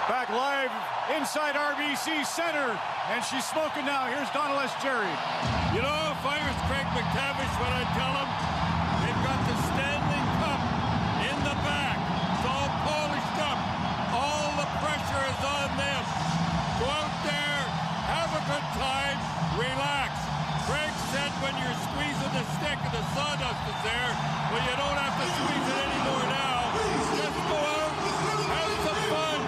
Back live inside RBC Center, and she's smoking now. Here's Donna Jerry. You know, if I was Craig McTavish, what I'd tell him, they've got the Stanley Cup in the back. It's all polished up. All the pressure is on them. Go out there, have a good time, relax. Craig said when you're squeezing the stick and the sawdust is there, well, you don't have to squeeze it anymore now. Just go out, have some fun,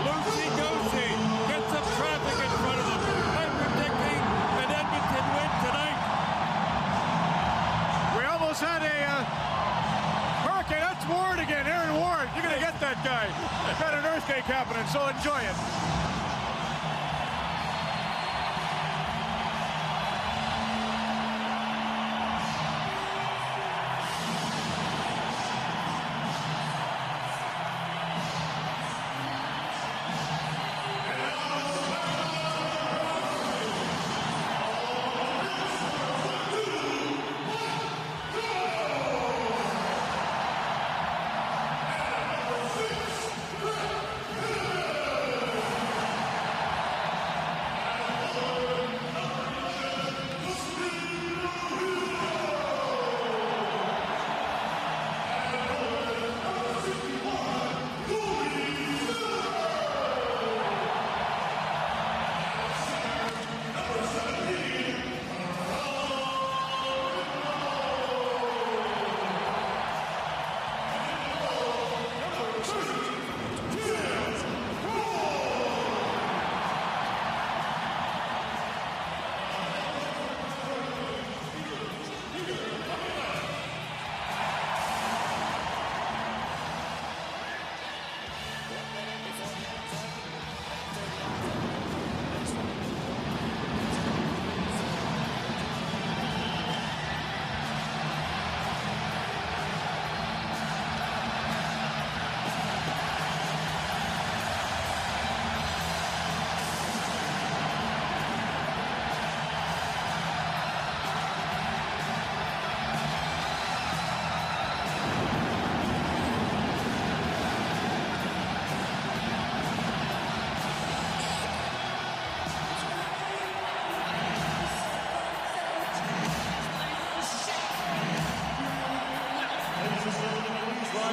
loosey-goosey, get some traffic in front of them. I'm predicting an Edmonton win tonight. We almost had a hurricane. That's Ward again, Aaron Ward. You're going to get that guy. Got an earthquake happening, so enjoy it.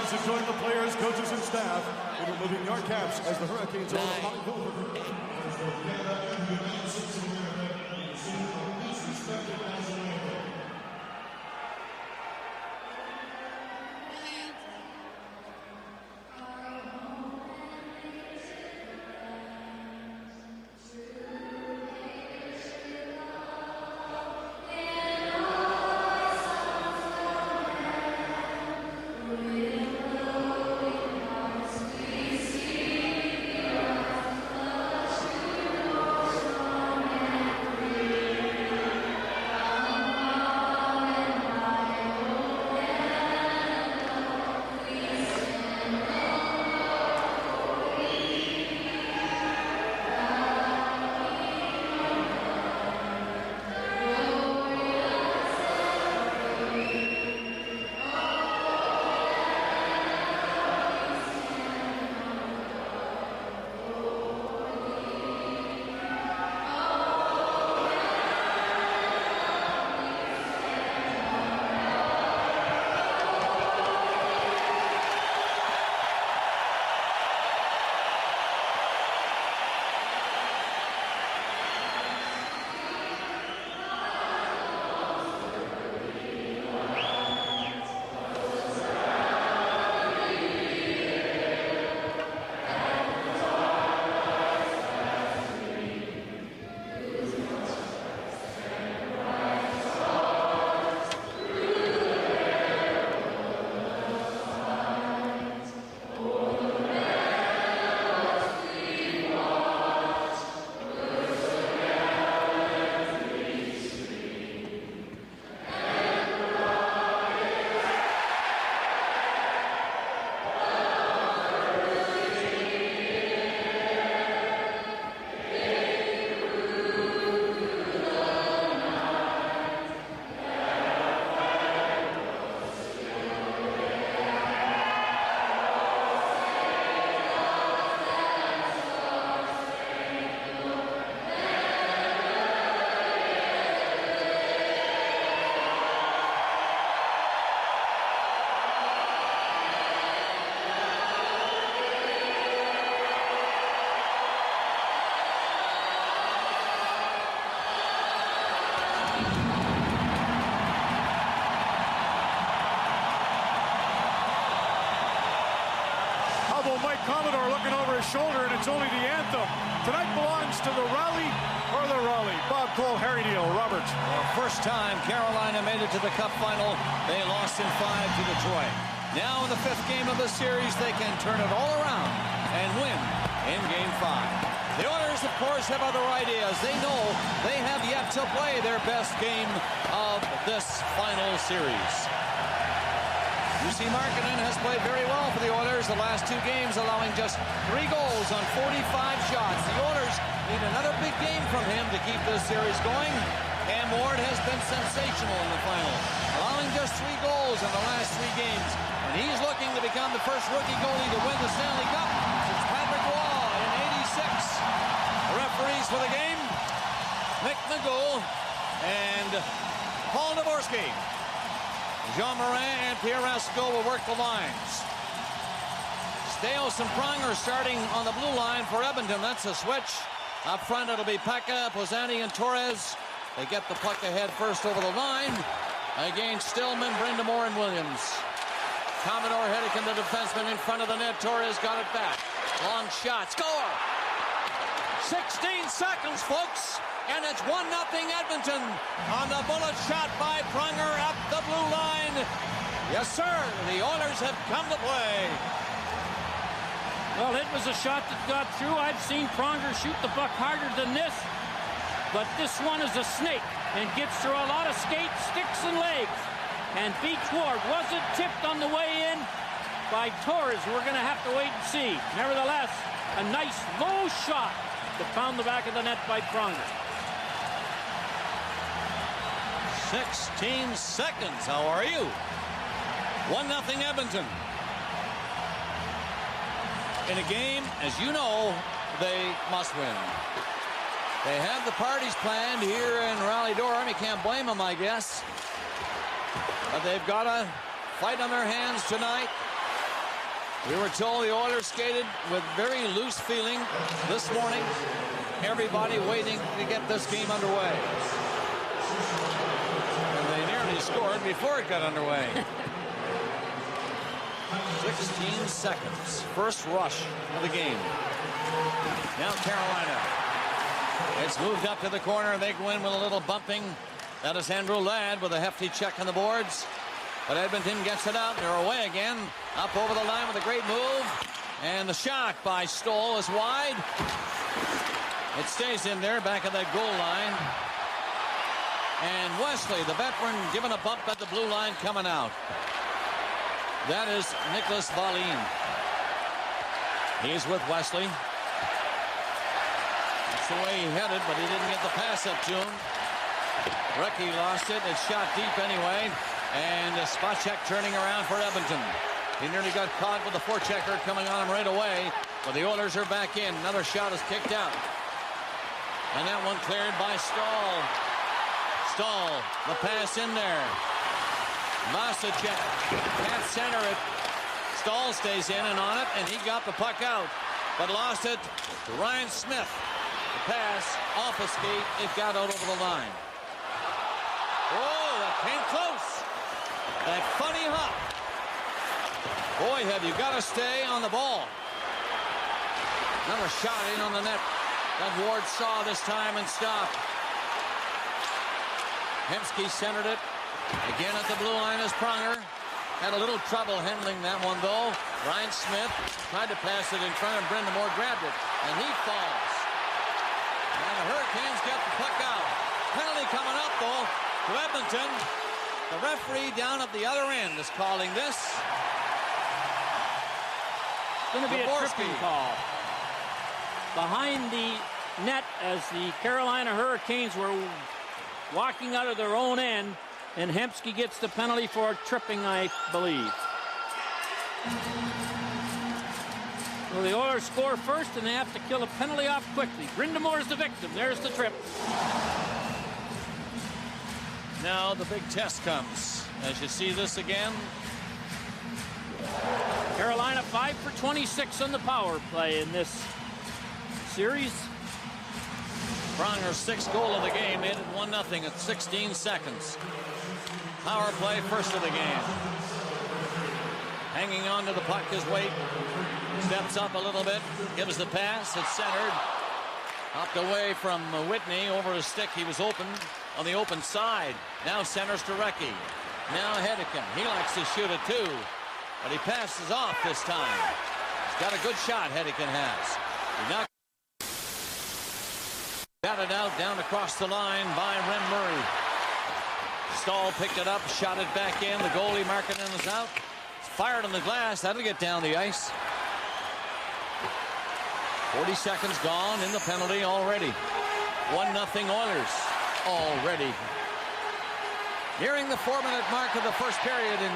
To join the players, coaches, and staff in removing your caps as the Hurricanes are the shoulder, and it's only the anthem. Tonight belongs to the rally or the rally. Bob Cole, Harry Neal, Robert. First time Carolina made it to the Cup final. They lost in 5 to Detroit. Now in the 5th game of the series, they can turn it all around and win in Game 5. The Oilers, of course, have other ideas. They know they have yet to play their best game of this final series. UC Markkanen has played very well for the Oilers the last 2 games, allowing just 3 goals on 45 shots. The Oilers need another big game from him to keep this series going. Cam Ward has been sensational in the final, allowing just 3 goals in the last 3 games. And he's looking to become the first rookie goalie to win the Stanley Cup since Patrick Roy in '86. The referees for the game, Mick Nagoul and Paul Dvorsky. Jean Morin and Pierre Rasco will work the lines. Staios and Pronger starting on the blue line for Edmonton. That's a switch. Up front, it'll be Pekka, Pozzani, and Torres. They get the puck ahead first over the line. Against Stillman, Brindamore, and Williams. Commodore Hedican, the defenseman, in front of the net. Torres got it back. Long shot. Score! 16 seconds, folks. And it's 1-0 Edmonton on the bullet shot by Pronger up the blue line. Yes, sir. The Oilers have come to play. Well, it was a shot that got through. I've seen Pronger shoot the puck harder than this. But this one is a snake and gets through a lot of skates, sticks, and legs. And beats Ward. Was it tipped on the way in by Torres? We're going to have to wait and see. Nevertheless, a nice low shot to pound the back of the net by Pronger. 16 seconds. How are you? 1-0 Edmonton. In a game, as you know, they must win. They have the parties planned here in Raleigh-Durham. You can't blame them, I guess. But they've got a fight on their hands tonight. We were told the Oilers skated with very loose feeling this morning. Everybody waiting to get this game underway. And they nearly scored before it got underway. 16 seconds. First rush of the game. Now Carolina. It's moved up to the corner. They go in with a little bumping. That is Andrew Ladd with a hefty check on the boards. But Edmonton gets it out. They're away again. Up over the line with a great move. And the shot by Stoll is wide. It stays in there back of that goal line. And Wesley, the veteran, given a bump at the blue line coming out. That is Nicholas Wallin. He's with Wesley. That's the way he headed, but he didn't get the pass up to him. Recchi lost it. It's shot deep anyway. And a spot check turning around for Edmonton. He nearly got caught with the forechecker coming on him right away. But the Oilers are back in. Another shot is kicked out. And that one cleared by Stahl. Stahl, the pass in there. Masacek can't center it. Stahl stays in and on it, and he got the puck out. But lost it to Ryan Smith. The pass off a skate. It got out over the line. Oh, that came close. That funny hop. Boy, have you got to stay on the ball. Another shot in on the net that Ward saw this time and stopped. Hemsky centered it. Again at the blue line is Pronger. Had a little trouble handling that one, though. Ryan Smith tried to pass it in front, and Brindamore grabbed it. And he falls. And the Hurricanes get the puck out. Penalty coming up, though, to Edmonton. The referee down at the other end is calling this. It's going to be a tripping call. Behind the net as the Carolina Hurricanes were walking out of their own end, and Hemsky gets the penalty for tripping, I believe. Well, the Oilers score first, and they have to kill a penalty off quickly. Brindamore's the victim. There's the trip. Now the big test comes. As you see this again. Carolina 5 for 26 on the power play in this series. Pronger's 6th goal of the game made it 1-0 at 16 seconds. Power play first of the game. Hanging hanging on to the puck. His weight steps up a little bit, gives the pass. It's centered. Hopped away from Whitney over his stick. He was open on the open side. Now centers to Recchi. Now Hedican. He likes to shoot it too, but he passes off this time. He's got a good shot, Hedican has. He knocked it out, down across the line by Ren Murray. Stahl picked it up, shot it back in. The goalie Markkanen is out. It's fired on the glass. That'll get down the ice. 40 seconds gone in the penalty already. 1-0 Oilers already. Nearing the 4-minute mark of the first period in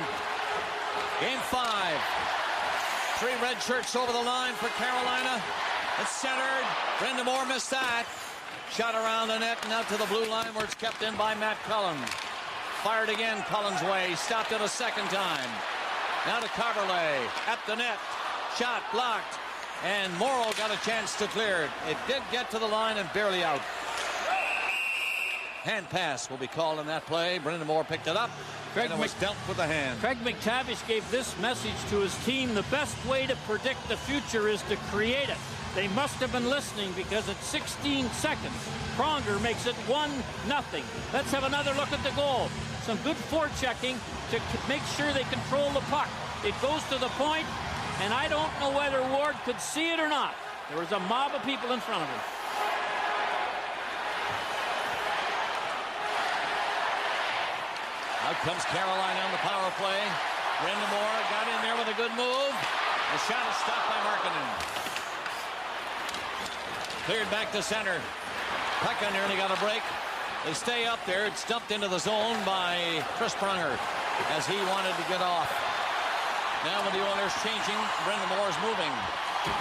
Game 5. 3 red shirts over the line for Carolina. It's centered. Brendan Moore missed that. Shot around the net and out to the blue line where it's kept in by Matt Cullen. Fired again Cullen's way. Stopped it a second time. Now to Carverlay. At the net. Shot blocked. And Morrow got a chance to clear it. It did get to the line and barely out. Hand pass will be called in that play. Brendan Moore picked it up. And it was dealt with the hand. Craig McTavish gave this message to his team. The best way to predict the future is to create it. They must have been listening because at 16 seconds, Pronger makes it 1-0. Let's have another look at the goal. Some good forechecking to make sure they control the puck. It goes to the point, and I don't know whether Ward could see it or not. There was a mob of people in front of him. Out comes Carolina on the power play. Brendan Moore got in there with a good move. The shot is stopped by Markkanen. Cleared back to center. Pekka nearly got a break. They stay up there. It's dumped into the zone by Chris Pronger as he wanted to get off. Now with the Oilers changing, Brendan Moore's moving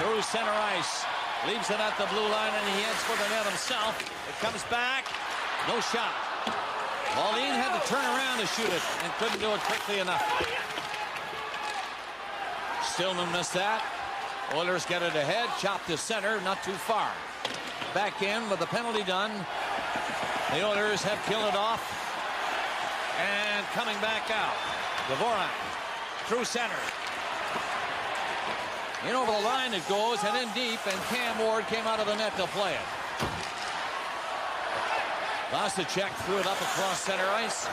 through center ice. Leaves it at the blue line and he heads for the net himself. It comes back. No shot. Pauline had to turn around to shoot it and couldn't do it quickly enough. Stillman missed that. Oilers get it ahead. Chopped to center, not too far. Back in with the penalty done. The Oilers have killed it off. And coming back out. Dvorak through center. In over the line it goes and in deep, and Cam Ward came out of the net to play it. Lost a check, threw it up across center ice.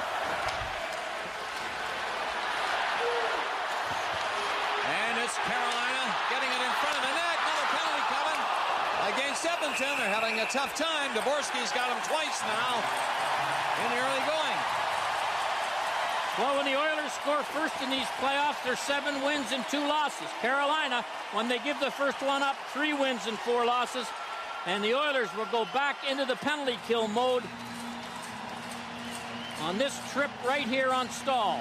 And it's Carolina getting it in front of the net. Another penalty coming against Edmonton. They're having a tough time. Dvorsky's got him twice now in the early going. Well, when the Oilers score first in these playoffs, they're 7 wins and 2 losses. Carolina, when they give the first one up, 3 wins and 4 losses. And the Oilers will go back into the penalty kill mode on this trip right here on Stahl.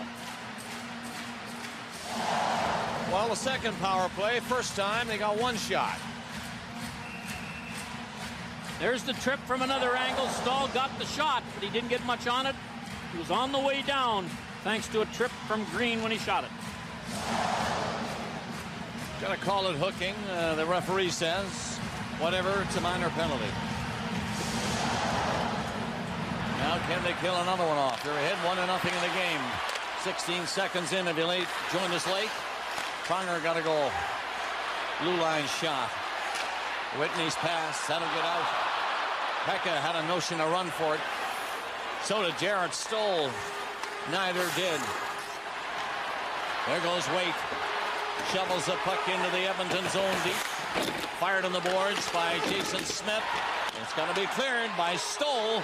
Well, the second power play, first time they got 1 shot. There's the trip from another angle. Stahl got the shot, but he didn't get much on it. He was on the way down thanks to a trip from Green when he shot it. Gotta call it hooking, the referee says. Whatever, it's a minor penalty. Now can they kill another one off? They're ahead 1-0 in the game. 16 seconds in if you joined us late. Pronger got a goal. Blue line shot. Whitney's pass, that'll get out. Pekka had a notion to run for it. So did Jarrett Stoll. Neither did. There goes Waite. Shovels the puck into the Edmonton zone deep. Fired on the boards by Jason Smith. It's going to be cleared by Stoll.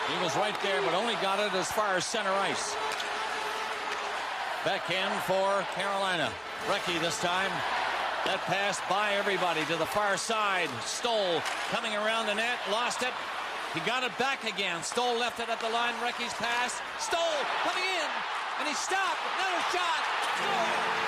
He was right there, but only got it as far as center ice. Backhand for Carolina. Recchi this time. That pass by everybody to the far side. Stoll coming around the net. Lost it. He got it back again. Stoll left it at the line. Recchi's pass. Stoll coming in. And he stopped. Another shot. Stoll.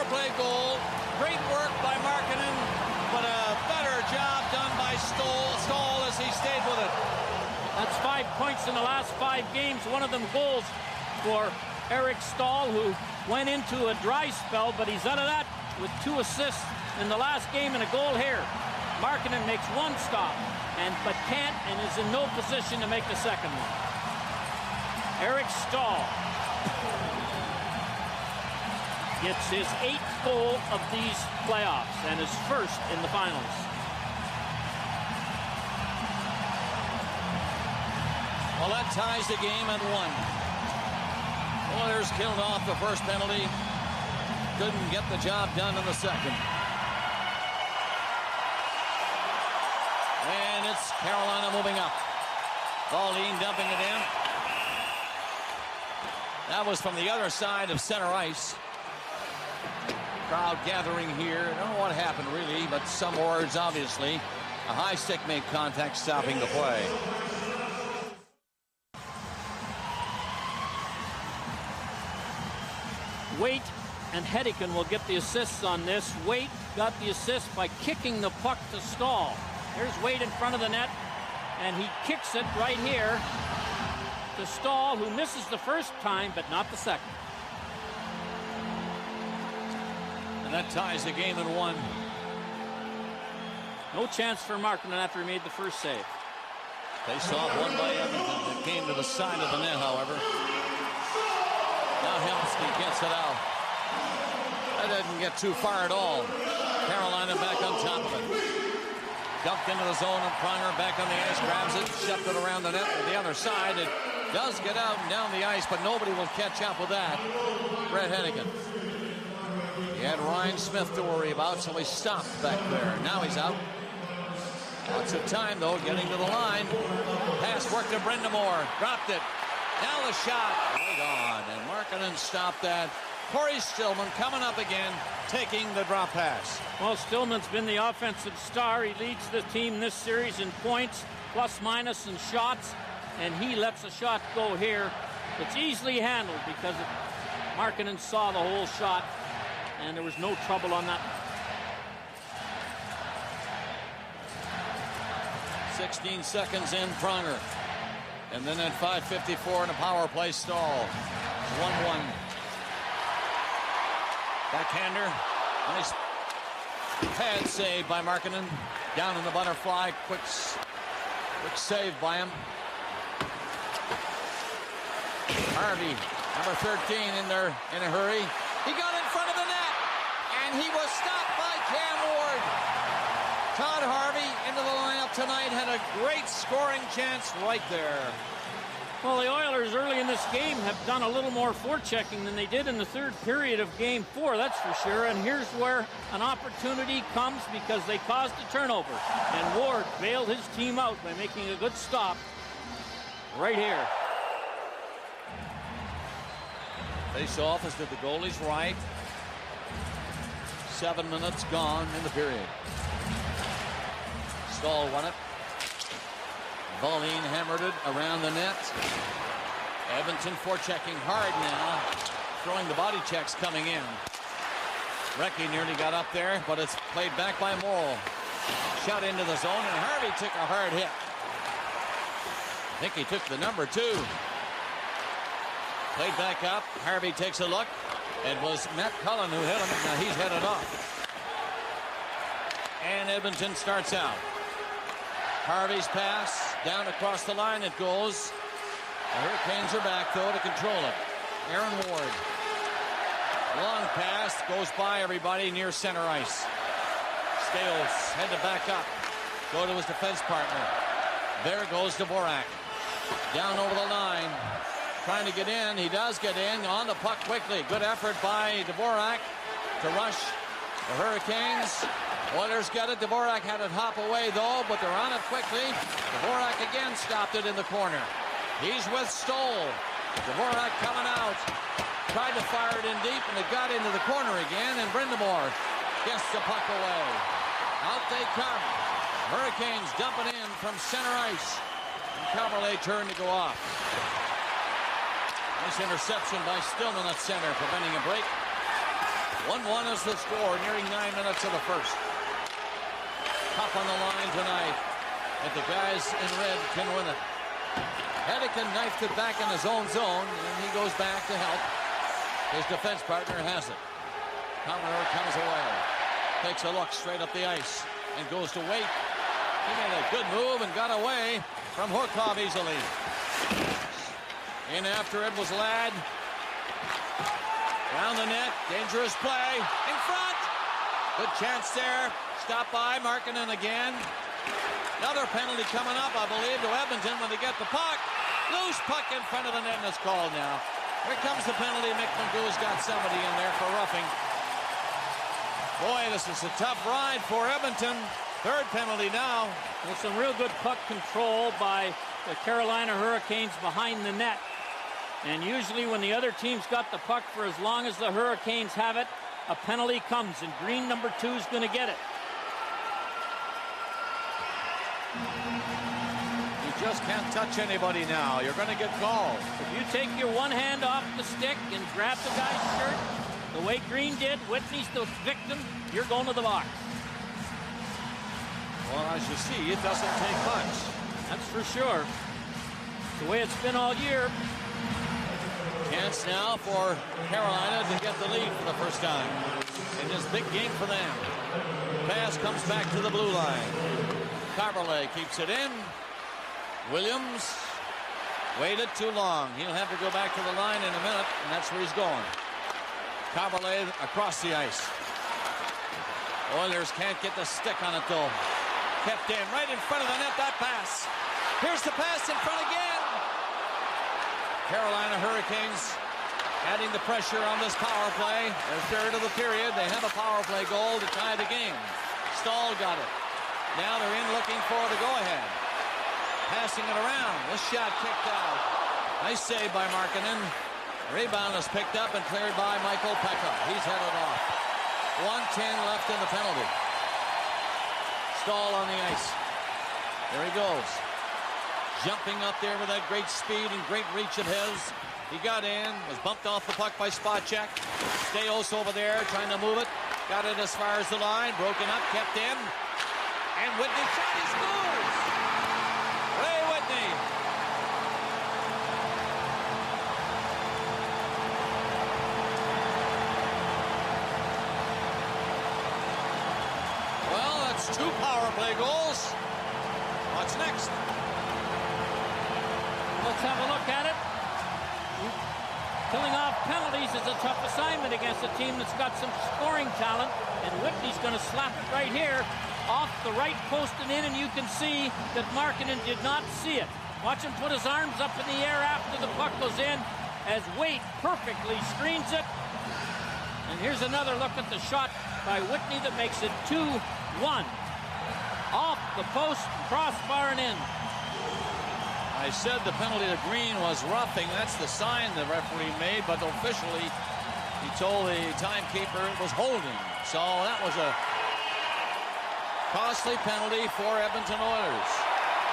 Play goal. Great work by Markkanen, but a better job done by Stoll as he stayed with it. That's 5 points in the last 5 games. One of them goals for Eric Stahl, who went into a dry spell, but he's out of that with 2 assists in the last game and a goal here. Markkanen makes 1 stop, but can't and is in no position to make the second one. Eric Stahl gets his 8th goal of these playoffs and his first in the finals. Well, that ties the game at 1. Oilers killed off the first penalty. Couldn't get the job done in the second. And it's Carolina moving up. Pauline dumping it in. That was from the other side of center ice. Crowd gathering here. I don't know what happened really, but some words obviously. A high stick made contact, stopping the play. Waite and Hedican will get the assists on this. Waite got the assist by kicking the puck to Stahl. Here's Waite in front of the net, and he kicks it right here to Stahl, who misses the first time, but not the second. And that ties the game at 1. No chance for Markkanen after he made the first save. Face off won by Edmonton. It came to the side of the net, however. Now Helmsky gets it out. That didn't get too far at all. Carolina back on top of it. Dumped into the zone, and Pronger back on the ice, grabs it, shoved it around the net to the other side. It does get out and down the ice, but nobody will catch up with that. Brett Hedican. He had Ryan Smith to worry about, so he stopped back there. Now he's out. Lots of time, though, getting to the line. Pass worked to Brindamore. Dropped it. Now the shot. Right on. And Markkanen stopped that. Corey Stillman coming up again, taking the drop pass. Well, Stillman's been the offensive star. He leads the team this series in points, plus minus, and shots. And he lets a shot go here. It's easily handled because Markkanen saw the whole shot, and there was no trouble on that. 16 seconds in, Pronger. And then at 5:54 in a power play stall. 1-1. Backhander. Nice pad save by Markkanen. Down in the butterfly. Quick save by him. Harvey, number 13, in there in a hurry. He got in front of the net, and he was stopped by Cam Ward. Todd Harvey into the lineup tonight, had a great scoring chance right there. Well, the Oilers early in this game have done a little more forechecking than they did in the third period of Game 4, that's for sure. And here's where an opportunity comes because they caused a turnover. And Ward bailed his team out by making a good stop right here. Face off is to the goalie's right. 7 minutes gone in the period. Stahl won it. Pauline hammered it around the net. Edmonton forechecking hard now. Throwing the body checks coming in. Recchi nearly got up there, but it's played back by Morrill. Shot into the zone, and Harvey took a hard hit. I think he took the number 2. Played back up. Harvey takes a look. It was Matt Cullen who hit him. Now he's headed off. And Edmonton starts out. Harvey's pass down across the line it goes. The Hurricanes are back though to control it. Aaron Ward. Long pass goes by everybody near center ice. Stales had to back up. Go to his defense partner. There goes Dvorak. Down over the line. Trying to get in. He does get in on the puck quickly. Good effort by Dvorak to rush the Hurricanes. Oilers got it. Dvorak had it hop away, though, but they're on it quickly. Dvorak again stopped it in the corner. He's with Stoll. Dvorak coming out. Tried to fire it in deep, and it got into the corner again, and Brindamore gets the puck away. Out they come. Hurricanes dumping in from center ice. And Caberlet turned to go off. Nice interception by Stillman at center, preventing a break. 1-1 is the score, nearing 9 minutes of the first. Tough on the line tonight, but the guys in red can win it. Hedican knifed it back in his own zone, and he goes back to help. His defense partner has it. Connor comes away. Takes a look straight up the ice and goes to Waite. He made a good move and got away from Horkov easily. In after it was Ladd. Down the net. Dangerous play. In front. Good chance there. Stopped by Markkanen again. Another penalty coming up, I believe, to Edmonton when they get the puck. Loose puck in front of the net, and it's called now. Here comes the penalty. Mick Magoo's got somebody in there for roughing. Boy, this is a tough ride for Edmonton. Third penalty now. With some real good puck control by the Carolina Hurricanes behind the net. And usually when the other team's got the puck for as long as the Hurricanes have it, a penalty comes, and green number 2 is going to get it. You just can't touch anybody now. You're going to get called. If you take your one hand off the stick and grab the guy's shirt, the way Green did, Whitney's the victim, you're going to the box. Well, as you see, it doesn't take much. That's for sure. It's the way it's been all year. Chance now for Carolina to get the lead for the first time in this big game for them. Pass comes back to the blue line. Carberlay keeps it in. Williams waited too long. He'll have to go back to the line in a minute, and that's where he's going. Carberlay across the ice. Oilers can't get the stick on it, though. Kept in right in front of the net, that pass. Here's the pass in front again. Carolina Hurricanes adding the pressure on this power play. Their third of the period. They have a power play goal to tie the game. Stahl got it. Now they're in looking for the go-ahead. Passing it around. This shot kicked out. Nice save by Markkanen. Rebound is picked up and cleared by Michael Pekka. He's headed off. 1:10 left in the penalty. Stahl on the ice. There he goes. Jumping up there with that great speed and great reach of his. He got in, was bumped off the puck by Spacek. Staios over there trying to move it. Got it as far as the line. Broken up, kept in. And Whitney shot, he scores! Ray Whitney. Well, that's 2 power play goals. What's next? Let's have a look at it. Killing off penalties is a tough assignment against a team that's got some scoring talent, and Whitney's going to slap it right here off the right post and in, and you can see that Markkanen did not see it. Watch him put his arms up in the air after the puck goes in as Waite perfectly screens it. And here's another look at the shot by Whitney that makes it 2-1. Off the post, crossbar and in. I said the penalty to Green was roughing. That's the sign the referee made, but officially he told the timekeeper it was holding. So that was a costly penalty for Edmonton Oilers.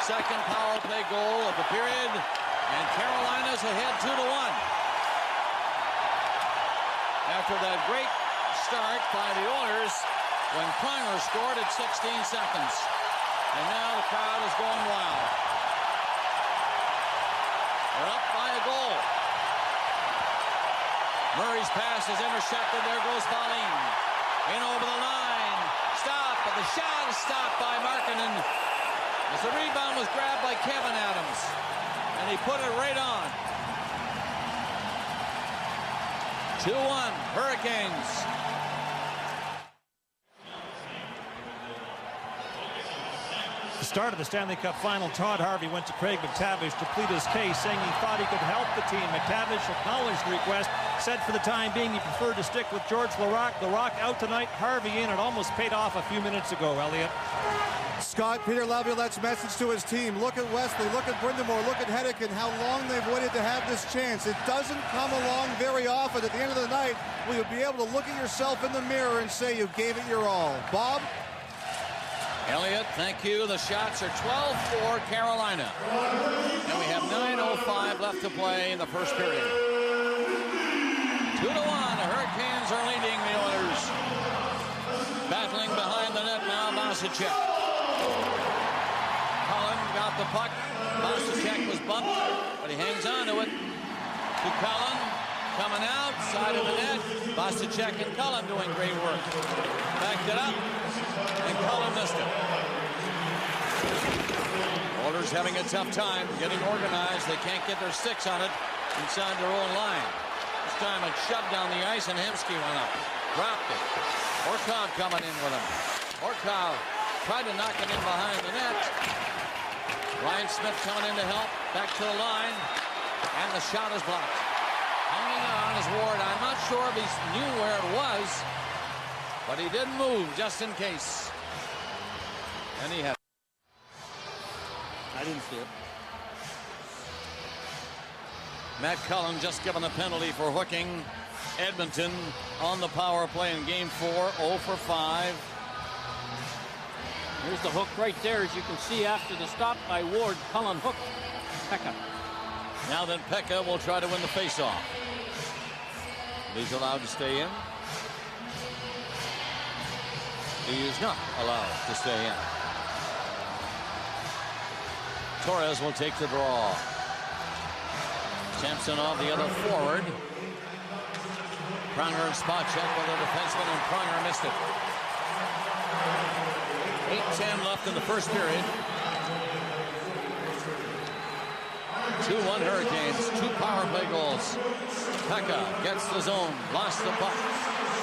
Second power play goal of the period, and Carolina's ahead 2-1. After that great start by the Oilers when Pronger scored at 16 seconds. And now the crowd is going wild. They're up by a goal. Murray's pass is intercepted. There goes Pauline. In over the line. Stop, but the shot is stopped by Markkanen as the rebound was grabbed by Kevin Adams. And he put it right on. 2-1, Hurricanes. At the start of the Stanley Cup final, Todd Harvey went to Craig MacTavish to plead his case, saying he thought he could help the team. MacTavish acknowledged the request, said for the time being he preferred to stick with George Laraque. Laraque out tonight, Harvey in. It almost paid off a few minutes ago, Elliot. Scott, Peter Laviolette's message to his team. Look at Wesley, look at Brindamore, look at Hedeken, how long they've waited to have this chance. It doesn't come along very often. At the end of the night, will you be able to look at yourself in the mirror and say you gave it your all? Bob? Elliot, thank you. The shots are 12 for Carolina. And we have 9:05 left to play in the first period. 2-1. The Hurricanes are leading the Oilers. Battling behind the net now, Masicek. Cullen got the puck. Masicek was bumped, but he hangs on to it. To Cullen. coming out, side of the net. Bostacek and Cullen doing great work. Backed it up, and Cullen missed it. Oilers having a tough time getting organized. They can't get their sticks on it inside their own line. This time it shoved down the ice, and Hemsky went up. Dropped it. Orkov coming in with him. Orkov tried to knock it in behind the net. Ryan Smith coming in to help. Back to the line. And the shot is blocked. Hanging on is Ward. I'm not sure if he knew where it was, but he didn't move just in case. And he had. I didn't see it. Matt Cullen just given a penalty for hooking Edmonton on the power play in game 4, 0 for 5. Here's the hook right there. As you can see, after the stop by Ward, Cullen hooked Pekka. Now then, Pekka will try to win the faceoff. He's allowed to stay in. He is not allowed to stay in. Torres will take the draw. Samsonov, the other forward. Pronger and spot check with a defenseman, and Pronger missed it. 8:10 left in the first period. 2-1 Hurricanes, 2 power play goals. Pekka gets the zone, lost the puck,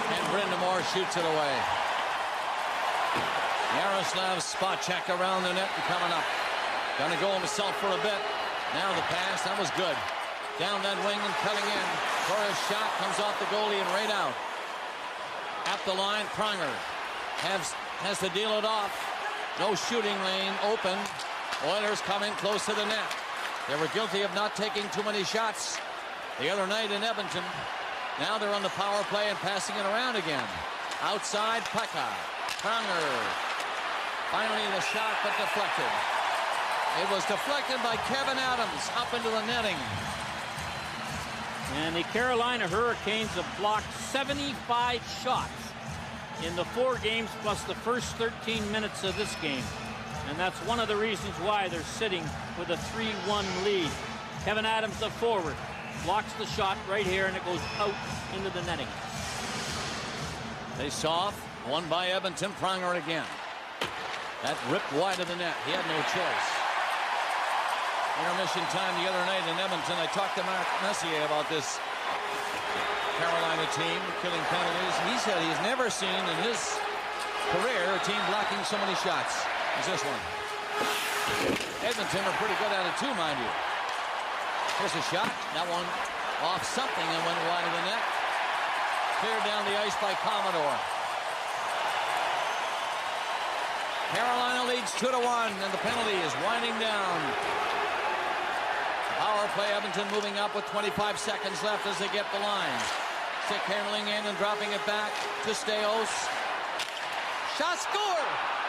and Brind'Amour shoots it away. Yaroslav spot check around the net and coming up. Gonna go himself for a bit. Now the pass, that was good. Down that wing and cutting in. Torres' shot comes off the goalie and right out. At the line, Pronger has to deal it off. No shooting lane open. Oilers come in close to the net. They were guilty of not taking too many shots the other night in Edmonton. Now they're on the power play and passing it around again. Outside, Pekka. Pronger. Finally the shot, but deflected. It was deflected by Kevin Adams up into the netting. And the Carolina Hurricanes have blocked 75 shots in the 4 games plus the first 13 minutes of this game. And that's one of the reasons why they're sitting with a 3-1 lead. Kevin Adams, the forward, blocks the shot right here, and it goes out into the netting. Face off, won by Edmonton. Pronger again. That ripped wide of the net. He had no choice. Intermission time the other night in Edmonton. I talked to Mark Messier about this Carolina team killing penalties. He said he's never seen in his career a team blocking so many shots as this one. Edmonton are pretty good at it too, mind you. Here's a shot. That one off something and went wide of the net. Cleared down the ice by Commodore. Carolina leads 2-1, and the penalty is winding down. Power play, Edmonton moving up with 25 seconds left as they get the line. Stick handling in and dropping it back to Steos. Shot score!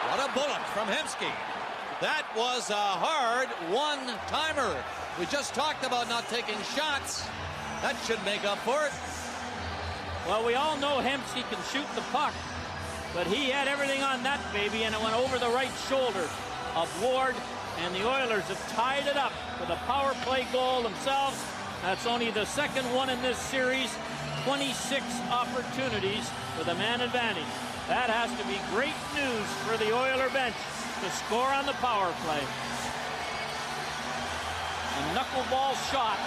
What a bullet from Hemsky. That was a hard one-timer. We just talked about not taking shots. That should make up for it. Well, we all know Hemsky can shoot the puck, but he had everything on that baby, and it went over the right shoulder of Ward, and the Oilers have tied it up with a power play goal themselves. That's only the second one in this series. 26 opportunities with a man advantage. That has to be great news for the Oiler bench to score on the power play. A knuckleball shot.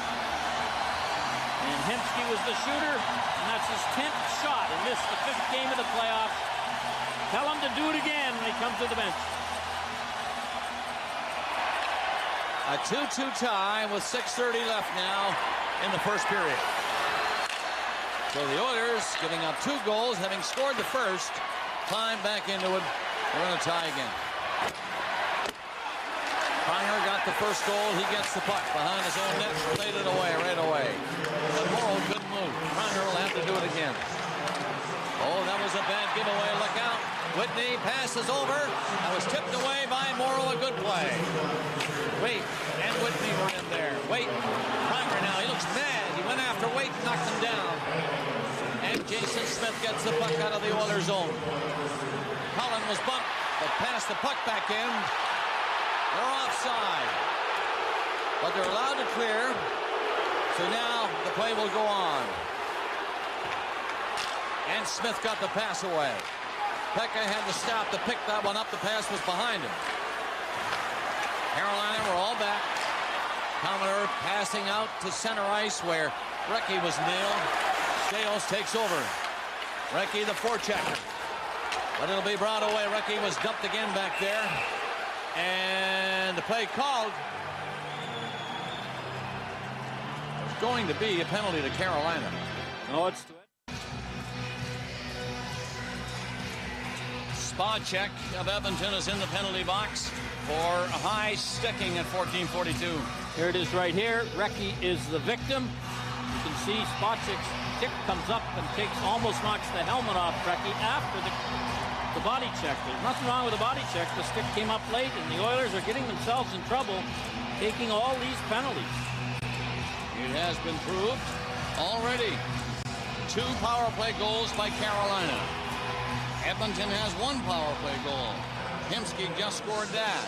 And Hemsky was the shooter, and that's his 10th shot in this, the 5th game of the playoffs. Tell him to do it again when he comes to the bench. A 2-2 tie with 6:30 left now in the first period. So the Oilers giving up 2 goals, having scored the first, climb back into it. They're going to tie again. Pronger got the first goal. He gets the puck behind his own net, played it away right away. But Morrow couldn't move. Pronger will have to do it again. Oh, that was a bad giveaway. Look out. Whitney passes over. That was tipped away by Morrow. A good play. Waite and Whitney were in there. Waite. Pronger now. He looks mad. He went after Waite and knocked him down. And Jason Smith gets the puck out of the Oilers' zone. Cullen was bumped, but passed the puck back in. They're offside. But they're allowed to clear. So now the play will go on. And Smith got the pass away. Pekka had to stop to pick that one up. The pass was behind him. Carolina were all back. Commodore passing out to center ice where Recchi was nailed. Stales takes over. Recchi the forechecker. But it'll be brought away. Recchi was dumped again back there. And the play called. It's going to be a penalty to Carolina. No, it's to it. Spacek of Edmonton is in the penalty box for a high sticking at 14:42. Here it is right here. Recchi is the victim. You can see Spacek's stick comes up and almost knocks the helmet off Recchi after the body check. There's nothing wrong with the body check. The stick came up late, and the Oilers are getting themselves in trouble taking all these penalties. It has been proved already. 2 power play goals by Carolina. Edmonton has 1 power play goal. Hemsky just scored that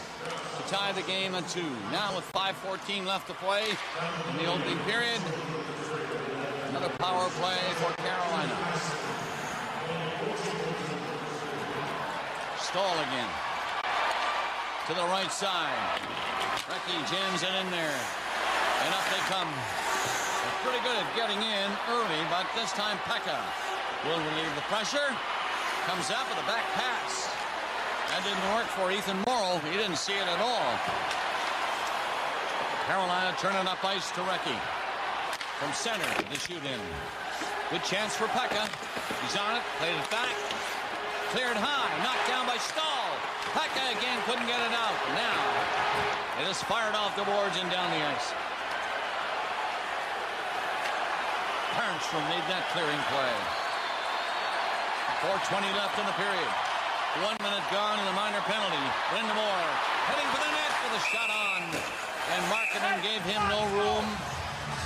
to tie the game at 2. Now with 5:14 left to play in the opening period, another power play for Carolina. Stahl again to the right side. Recchi jams it in there, and up they come. They're pretty good at getting in early, but this time Pekka will relieve the pressure. Comes up with a back pass. That didn't work for Ethan Morrow. He didn't see it at all. Carolina turning up ice to Recchi. From center, the shoot in. Good chance for Pekka. He's on it, played it back. Cleared high, knocked down by Stahl. Pekka again couldn't get it out. Now, it is fired off the boards and down the ice. Harmstrom made that clearing play. 4:20 left in the period. 1 minute gone in the minor penalty. Brind'Amour heading for the net with a shot on. And Markkanen gave him no room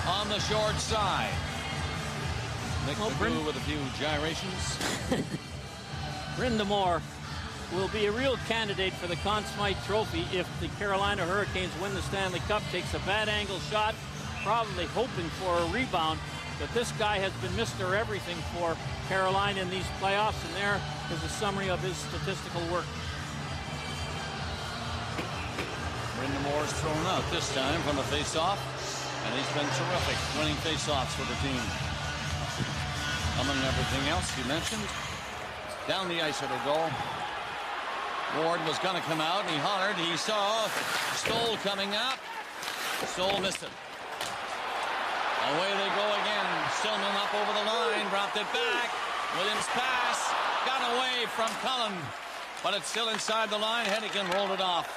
on the short side. Nick Ledoux with a few gyrations. Brind'Amour will be a real candidate for the Conn Smythe Trophy if the Carolina Hurricanes win the Stanley Cup. Takes a bad angle shot, probably hoping for a rebound. But this guy has been Mr. Everything for Carolina in these playoffs, and there is a summary of his statistical work. Brind'Amour's thrown out this time from the face-off, and he's been terrific winning face-offs for the team. Among everything else you mentioned, down the ice it'll go. Ward was going to come out, and he hollered. He saw Stoll coming up. Stoll missed it. Away they go again. Stillman up over the line, dropped it back. Williams pass, got away from Cullen, but it's still inside the line. Hennigan rolled it off.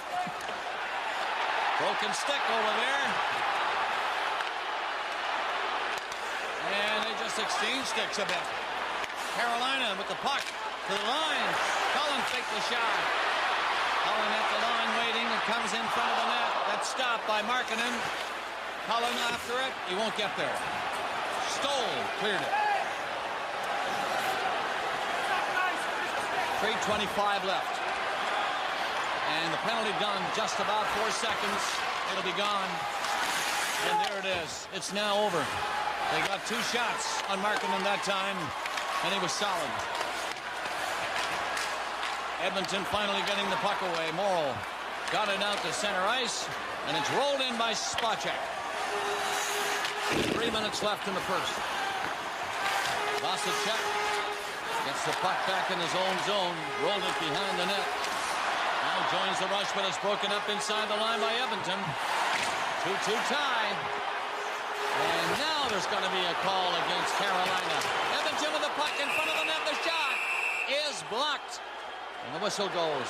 Broken stick over there. And they just exchange sticks a bit. Carolina with the puck to the line. Cullen faked the shot. Cullen at the line waiting. It comes in front of the net. That's stopped by Markkanen. Cullen after it. He won't get there. Stoll cleared it. 3:25 left. And the penalty done just about 4 seconds. It'll be gone. And there it is. It's now over. They got 2 shots on Markkanen that time, and he was solid. Edmonton finally getting the puck away. Morrow got it out to center ice, and it's rolled in by Spacek. 3 minutes left in the first. Vasicek gets the puck back in his own zone, rolled it behind the net. Now joins the rush, but it's broken up inside the line by Edmonton. 2-2 tie. And now there's going to be a call against Carolina. Edmonton with the puck in front of the net. The shot is blocked. And the whistle goes.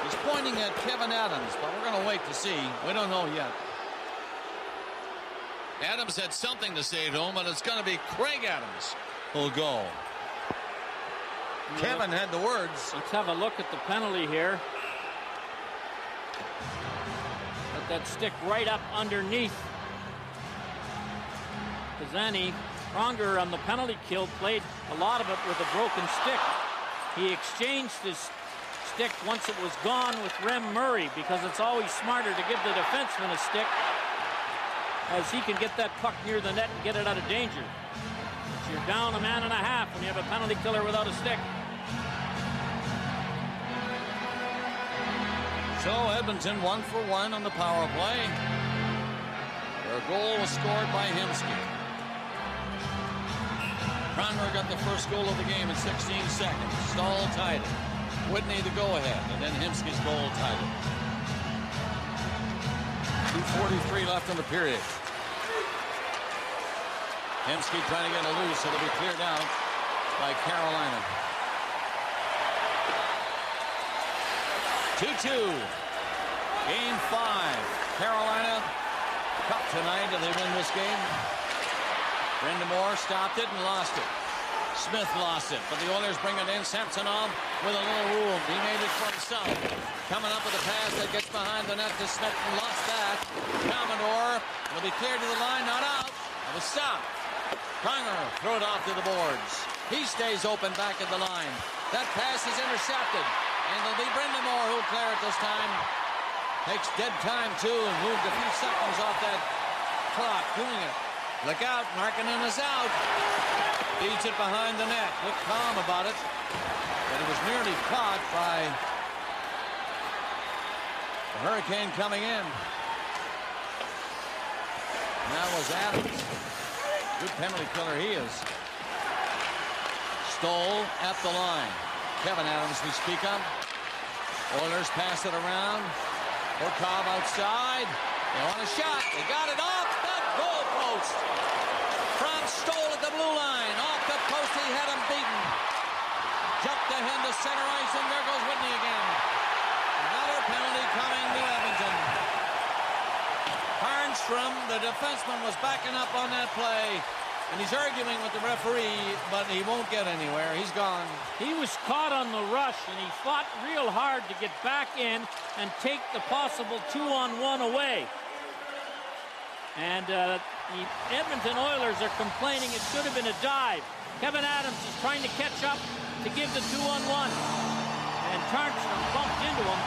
He's pointing at Kevin Adams, but we're going to wait to see. We don't know yet. Adams had something to say to him, but it's going to be Craig Adams who'll go. Yeah. Kevin had the words. Let's have a look at the penalty here. Let that stick right up underneath Kazani. Pronger on the penalty kill played a lot of it with a broken stick. He exchanged his stick once it was gone with Rem Murray, because it's always smarter to give the defenseman a stick, as he can get that puck near the net and get it out of danger. You're down a man and a half when you have a penalty killer without a stick. So Edmonton 1 for 1 on the power play. Their goal was scored by Hemsky. Pronger got the first goal of the game in 16 seconds. Stahl tied it. Whitney the go-ahead, and then Hemsky's goal tied it. 2:43 left in the period. Hemsky trying to get it loose. It'll be cleared out by Carolina. 2-2. Game 5. Carolina Cup tonight, and they win this game. Brindamore stopped it and lost it. Smith lost it, but the Oilers bring it in. Samsonov with a little room. He made it for himself. Coming up with a pass that gets behind the net to Smith and lost that. Commodore will be cleared to the line, not out. It was stopped. Pronger threw it off to the boards. He stays open back at the line. That pass is intercepted. And it'll be Brindamore who'll clear it this time. Takes dead time, too, and moved a few seconds off that clock doing it. Look out, Markkanen is out. Beats it behind the net. Look calm about it. But it was nearly caught by the Hurricane coming in. That was Adams. Good penalty killer he is. Stoll at the line. Kevin Adams we speak of. Oilers pass it around. Horkov outside. They want a shot. They got it off the goal post. Franz Stoll at the blue line. Off the post, he had him beaten. Jumped ahead to center ice, and there goes Whitney again. Another penalty coming to Edmonton. Harnstrom, the defenseman, was backing up on that play. And he's arguing with the referee, but he won't get anywhere. He's gone. He was caught on the rush, and he fought real hard to get back in and take the possible 2-on-1 away. And the Edmonton Oilers are complaining it should have been a dive. Kevin Adams is trying to catch up to give the 2-on-1. And Tarnstrom bumped into him.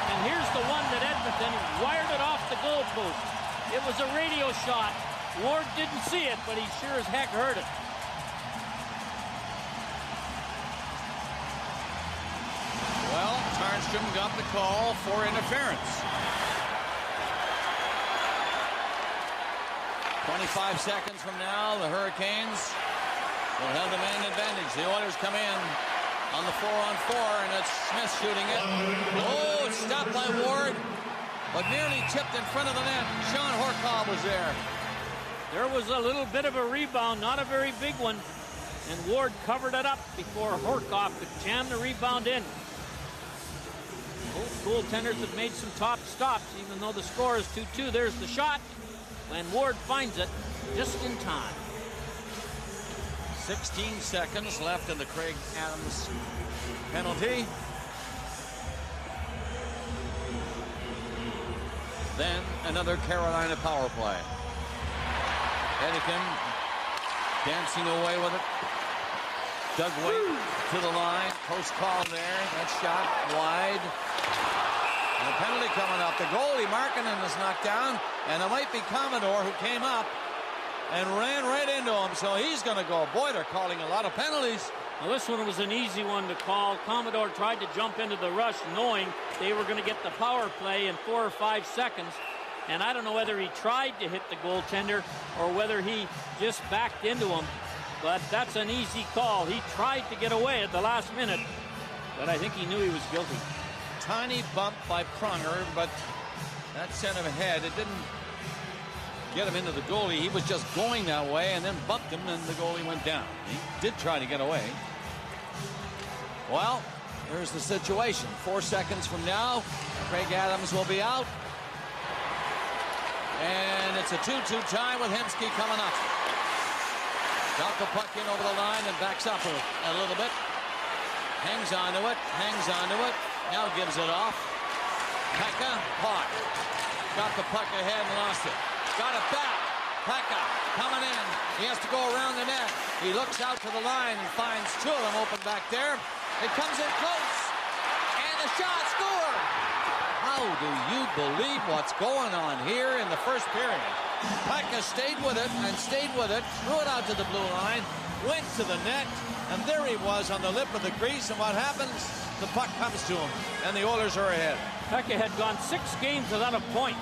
And here's the one that Edmonton wired it off the goal post. It was a radio shot. Ward didn't see it, but he sure as heck heard it. Well, Tarnstrom got the call for interference. 25 seconds from now, the Hurricanes will have the man advantage. The Oilers come in on the 4-on-4, and it's Smith shooting it. Oh, it's stopped by Ward, but nearly tipped in front of the net. Sean Horkov was there. There was a little bit of a rebound, not a very big one, and Ward covered it up before Horkov could jam the rebound in. Both goaltenders have made some top stops, even though the score is 2-2. There's the shot, and Ward finds it just in time. 16 seconds left in the Craig Adams penalty. Then another Carolina power play. Hedican dancing away with it. Doug Waite to the line. Post call there. That shot wide. And a penalty coming up. The goalie Markkanen is knocked down. And it might be Commodore who came up and ran right into him. So he's going to go. Boy, they're calling a lot of penalties. Well, this one was an easy one to call. Commodore tried to jump into the rush knowing they were going to get the power play in 4 or 5 seconds. And I don't know whether he tried to hit the goaltender or whether he just backed into him. But that's an easy call. He tried to get away at the last minute, but I think he knew he was guilty. Tiny bump by Pronger, but that sent him ahead. It didn't get him into the goalie. He was just going that way and then bumped him, and the goalie went down. He did try to get away. Well, here's the situation. 4 seconds from now, Craig Adams will be out. And it's a 2-2 tie with Hemsky coming up. Got the puck in over the line and backs up a little bit. Hangs onto it, now gives it off. Pekka, Hawk. Got the puck ahead and lost it. Got it back. Pekka coming in. He has to go around the net. He looks out to the line and finds two of them open back there. It comes in close. And the shot scored. How do you believe what's going on here in the first period? Pekka stayed with it and stayed with it, threw it out to the blue line, went to the net, and there he was on the lip of the crease, and what happens? The puck comes to him, and the Oilers are ahead. Pekka had gone 6 games without a point,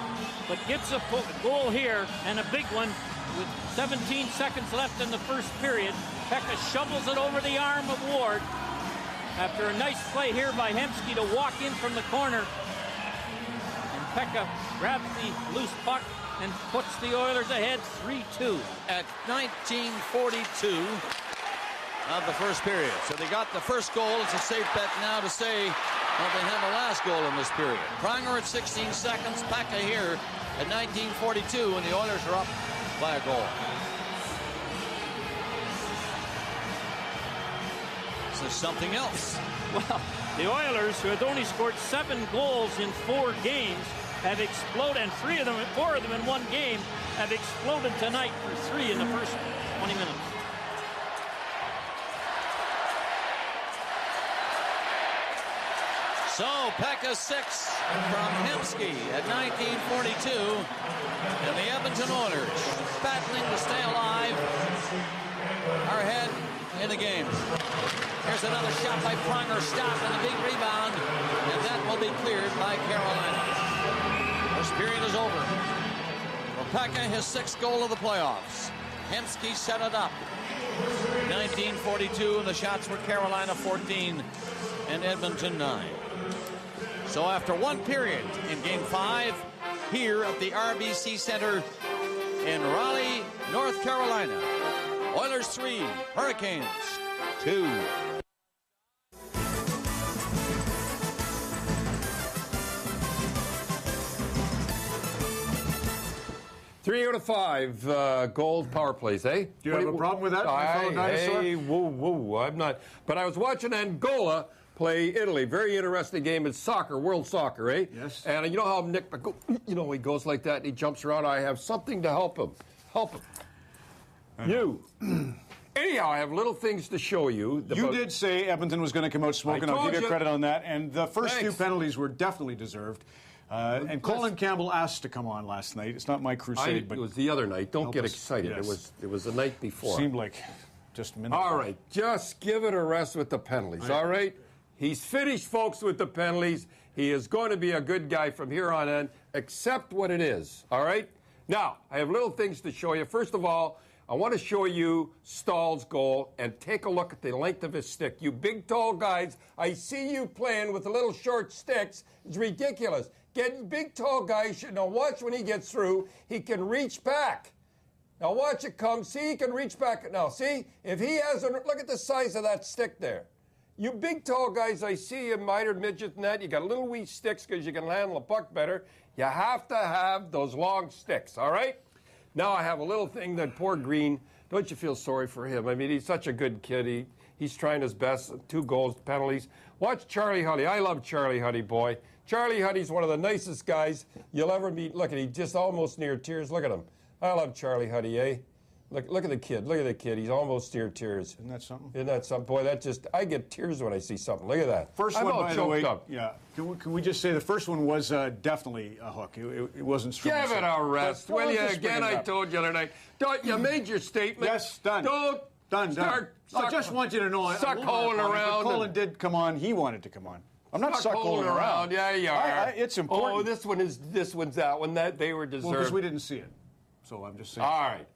but gets a goal here, and a big one with 17 seconds left in the first period. Pekka shovels it over the arm of Ward after a nice play here by Hemsky to walk in from the corner. And Pekka grabs the loose puck and puts the Oilers ahead 3-2. At 19:42 of the first period. So they got the first goal. It's a safe bet now to say well, they had the last goal in this period. Pronger at 16 seconds. Pekka here at 19:42, and the Oilers are up by a goal. This is something else. Well, the Oilers, who had only scored 7 goals in 4 games, have exploded, and 4 of them in 1 game, have exploded tonight for 3 in the first 20 minutes. So Pekka 6 from Hemsky at 19:42, and the Edmonton Oilers, battling to stay alive, are ahead in the game. Here's another shot by Pronger, stopped, and a big rebound, and that will be cleared by Carolina. This period is over. For Pekka, his 6th goal of the playoffs. Hemsky set it up. 19:42, and the shots were Carolina 14 and Edmonton 9. So after 1 period in Game 5, here at the RBC Center in Raleigh, North Carolina, Oilers 3, Hurricanes 2. Three out of 5 gold power plays, eh? Do you have a problem with that, my fellow dinosaur? Hey, whoa, I'm not. But I was watching Angola play Italy. Very interesting game. It's soccer, world soccer, eh? Yes. And you know how Nick, he goes like that and he jumps around. I have something to help him. You. Anyhow, I have little things to show you. You did say Edmonton was going to come out smoking. I'll give you credit on that. And the first Thanks. few penalties were definitely deserved. And Colin Campbell asked to come on last night. It's not my crusade, but it was the other night. Don't get us. excited. Yes. It was the night before. Seemed like just a minute. All right, just give it a rest with the penalties, all right? He's finished, folks, with the penalties. He is going to be a good guy from here on in. Accept what it is, all right? Now, I have little things to show you. First of all, I want to show you Stahl's goal, and take a look at the length of his stick. You big, tall guys, I see you playing with the little short sticks. It's ridiculous. Get big, tall guys. Now, watch when he gets through. He can reach back. Now, watch it come. See, he can reach back. Now, see, if he has a look at the size of that stick there. You big, tall guys, I see you, minor midget and that. You got little wee sticks because you can handle a puck better. You have to have those long sticks, all right? Now I have a little thing that poor Green, don't you feel sorry for him? I mean, he's such a good kid. He's trying his best. 2 goals, penalties. Watch Charlie Huddy. I love Charlie Huddy, boy. Charlie Huddy's one of the nicest guys you'll ever meet. Look at him, just almost near tears. Look at him. I love Charlie Huddy, eh? Look at the kid. Look at the kid. He's almost near tears. Isn't that something? Isn't that something? Boy, I get tears when I see something. Look at that. First I'm one, all by the choked way, up. yeah. Can we just say the first one was definitely a hook. It wasn't strong. Give it a rest, But will you? just bring Again, it I up. told you the other night. Don't you made your statement? Yes, done. Don't Done. start. I just want you to know. Suck holing around. Colin did come on. He wanted to come on. I'm not suck holing around. Yeah, you are. It's important. Oh, this one's that one. That they were deserved. Well, because we didn't see it. So I'm just saying. All right.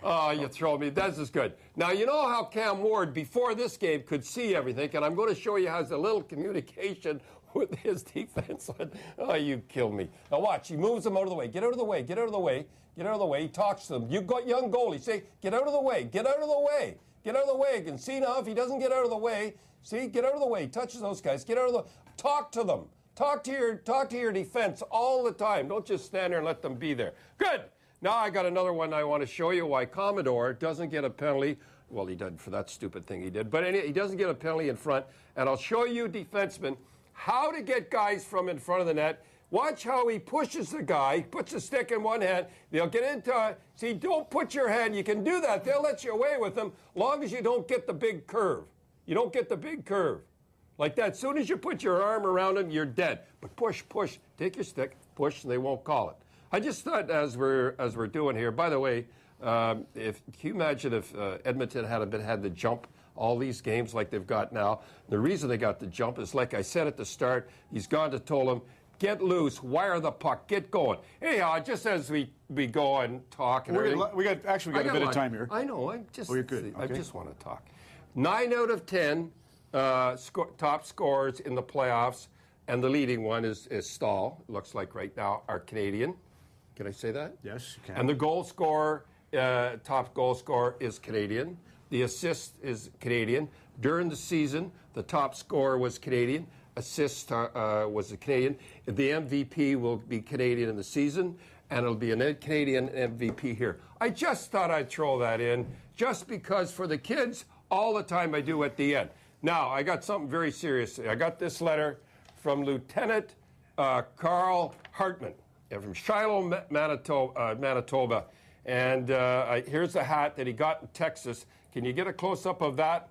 Oh, you throw me. This is good. Now, you know how Cam Ward, before this game, could see everything, and I'm going to show you how a little communication with his defenseman. Oh, you kill me. Now, watch. He moves them out of the way. Get out of the way. Get out of the way. Get out of the way. He talks to them. You've got young goalies. Say, get out of the way. Get out of the way. Get out of the way. You can see now if he doesn't get out of the way. See, get out of the way. He touches those guys. Get out of the Talk to them. Talk to your defense all the time. Don't just stand there and let them be there. Good. Now I got another one I want to show you why Commodore doesn't get a penalty. Well, he did for that stupid thing he did. But anyway, he doesn't get a penalty in front. And I'll show you, defensemen, how to get guys from in front of the net. Watch how he pushes the guy, puts the stick in one hand. They'll get into it. See, don't put your hand. You can do that. They'll let you away with them long as you don't get the big curve. You don't get the big curve. Like that. As soon as you put your arm around them, you're dead. But push, take your stick, push, and they won't call it. I just thought as we're doing here, by the way, can you imagine if Edmonton had the jump all these games like they've got now? The reason they got the jump is, like I said at the start, he's gone to told them, get loose, wire the puck, get going. Anyhow, just as we go and talk and everything. We got a bit of time here. I know. I just you're good. I Okay. just want to talk. 9 out of 10 top scorers in the playoffs, and the leading one is Stahl. Looks like right now are Canadian. Can I say that? Yes, you can. And the goal scorer, top goal scorer, is Canadian. The assist is Canadian. During the season, the top scorer was Canadian. Assist was a Canadian. The MVP will be Canadian in the season, and it'll be a Canadian MVP here. I just thought I'd throw that in, just because for the kids, all the time I do at the end. Now, I got something very serious. I got this letter from Lieutenant Carl Hartman from Shiloh, Manitoba. And here's the hat that he got in Texas. Can you get a close-up of that?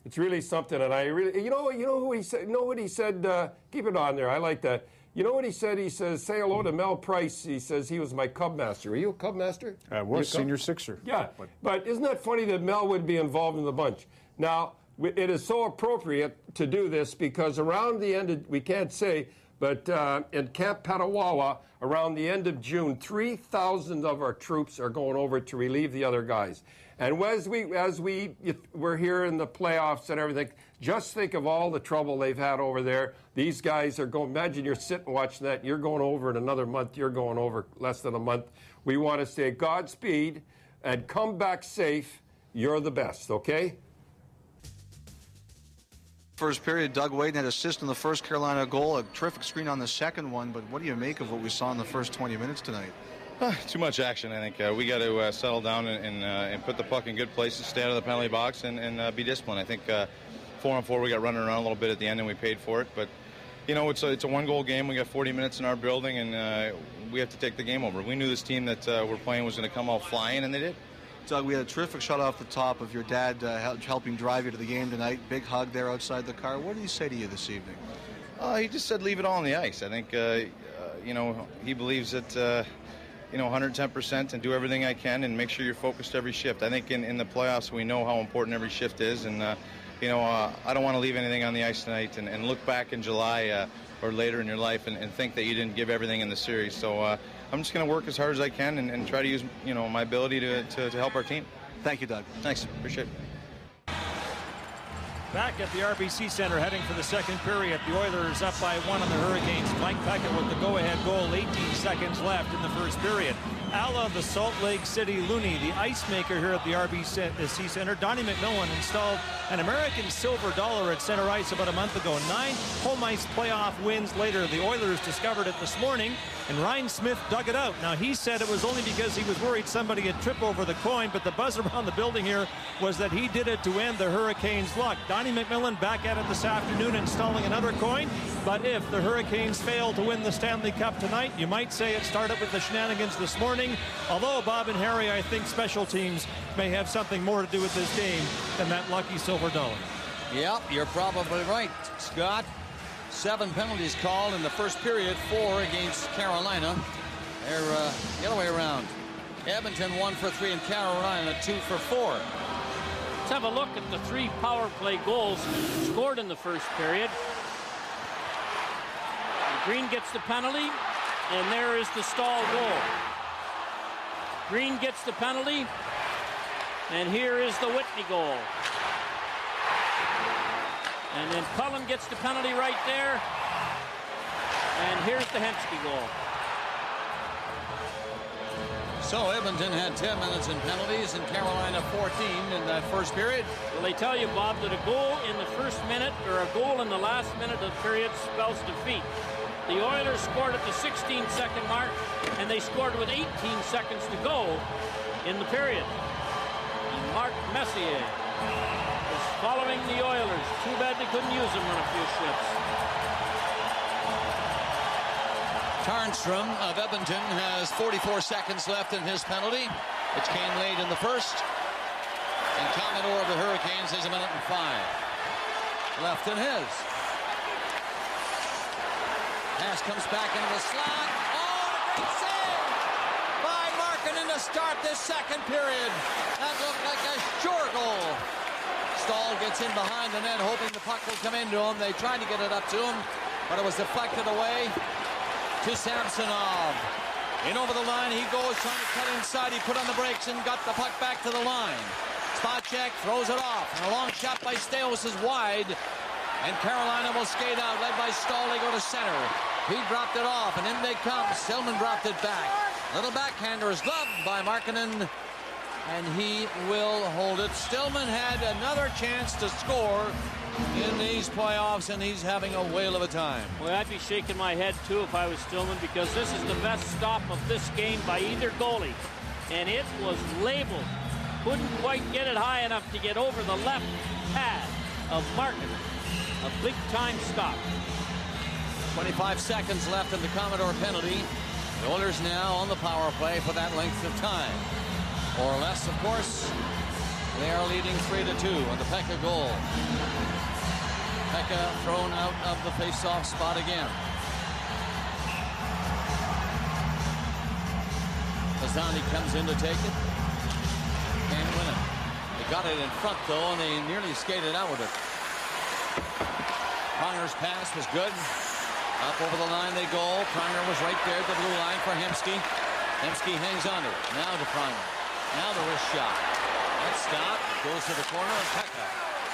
It's really something, and I really, you know who he said, what he said, keep it on there, I like that. You know what he said? He says, say hello to Mel Price. He says he was my Cub Master. Were you a Cub Master? I was senior sixer. Yeah, but isn't that funny that Mel would be involved in the bunch? Now, it is so appropriate to do this because around the end of, we can't say, but in Camp Petawawa, around the end of June, 3,000 of our troops are going over to relieve the other guys. And as we're here in the playoffs and everything, just think of all the trouble they've had over there. These guys are going, imagine you're sitting watching that, you're going over in another month, you're going over less than a month. We want to say Godspeed and come back safe. You're the best, okay? First period, Doug Wade had assist in the first Carolina goal, a terrific screen on the second one, but what do you make of what we saw in the first 20 minutes tonight? Too much action, I think. We got to settle down and put the puck in good places, stay out of the penalty box, and be disciplined. I think 4-on-4, we got running around a little bit at the end, and we paid for it. But, you know, it's a one-goal game. We got 40 minutes in our building, and we have to take the game over. We knew this team that we're playing was going to come out flying, and they did. Doug, we had a terrific shot off the top of your dad helping drive you to the game tonight. Big hug there outside the car. What did he say to you this evening? He just said leave it all on the ice. I think, you know, he believes that, you know, 110% and do everything I can and make sure you're focused every shift. I think in the playoffs we know how important every shift is, and, you know, I don't want to leave anything on the ice tonight and look back in July or later in your life and think that you didn't give everything in the series. So I'm just going to work as hard as I can and try to use, you know, my ability to help our team. Thank you, Doug. Thanks. Appreciate it. Back at the RBC Center, heading for the second period. The Oilers up by 1 on the Hurricanes. Mike Peckett with the go-ahead goal, 18 seconds left in the first period. Ala, the Salt Lake City Looney, the ice maker here at the RBC Center. Donnie McMillan installed an American silver dollar at center ice about a month ago. 9 home ice playoff wins later. The Oilers discovered it this morning, and Ryan Smith dug it out. Now, he said it was only because he was worried somebody had tripped over the coin, but the buzz around the building here was that he did it to end the Hurricanes' luck. Donnie McMillan back at it this afternoon installing another coin, but if the Hurricanes fail to win the Stanley Cup tonight, you might say it started with the shenanigans this morning. Although, Bob and Harry, I think special teams may have something more to do with this game than that lucky silver dollar. Yep, you're probably right, Scott. 7 penalties called in the first period, 4 against Carolina. They're the other way around. Edmonton 1 for 3 and Carolina 2 for 4. Let's have a look at the 3 power play goals scored in the first period. Green gets the penalty, and there is the Stahl goal. Green gets the penalty, and here is the Whitney goal. And then Cullen gets the penalty right there, and here's the Hensky goal. So Edmonton had 10 minutes in penalties and Carolina 14 in that first period. Well, they tell you, Bob, that a goal in the first minute or a goal in the last minute of the period spells defeat. The Oilers scored at the 16-second mark, and they scored with 18 seconds to go in the period. And Mark Messier is following the Oilers. Too bad they couldn't use him on a few shifts. Tarnstrom of Edmonton has 44 seconds left in his penalty, which came late in the first. And Commodore of the Hurricanes has 1 minute and 5. left in his. Pass comes back into the slot. Oh, a great save by Markkanen to start this second period. That looked like a sure goal. Stahl gets in behind the net, hoping the puck will come into him. They tried to get it up to him, but it was deflected away to Samsonov. In over the line he goes, trying to cut inside. He put on the brakes and got the puck back to the line. Spot check, throws it off. And a long shot by Stales is wide. And Carolina will skate out, led by Stahl. They go to center. He dropped it off, and in they come. Stillman dropped it back. Little backhander is gloved by Markkanen, and he will hold it. Stillman had another chance to score in these playoffs, and he's having a whale of a time. Well, I'd be shaking my head, too, if I was Stillman, because this is the best stop of this game by either goalie. And it was labeled. Couldn't quite get it high enough to get over the left pad of Markkanen. A big-time stop. 25 seconds left in the Commodore penalty. The Oilers now on the power play for that length of time. More or less, of course. They are leading 3-2 on the Pekka goal. Pekka thrown out of the face-off spot again. Pisani comes in to take it. Can't win it. They got it in front, though, and they nearly skated out with it. Pronger's pass was good. Up over the line they go. Pronger was right there at the blue line for Hemsky. Hemsky hangs on to it. Now to Pronger. Now the wrist shot. That stop goes to the corner of Pekka.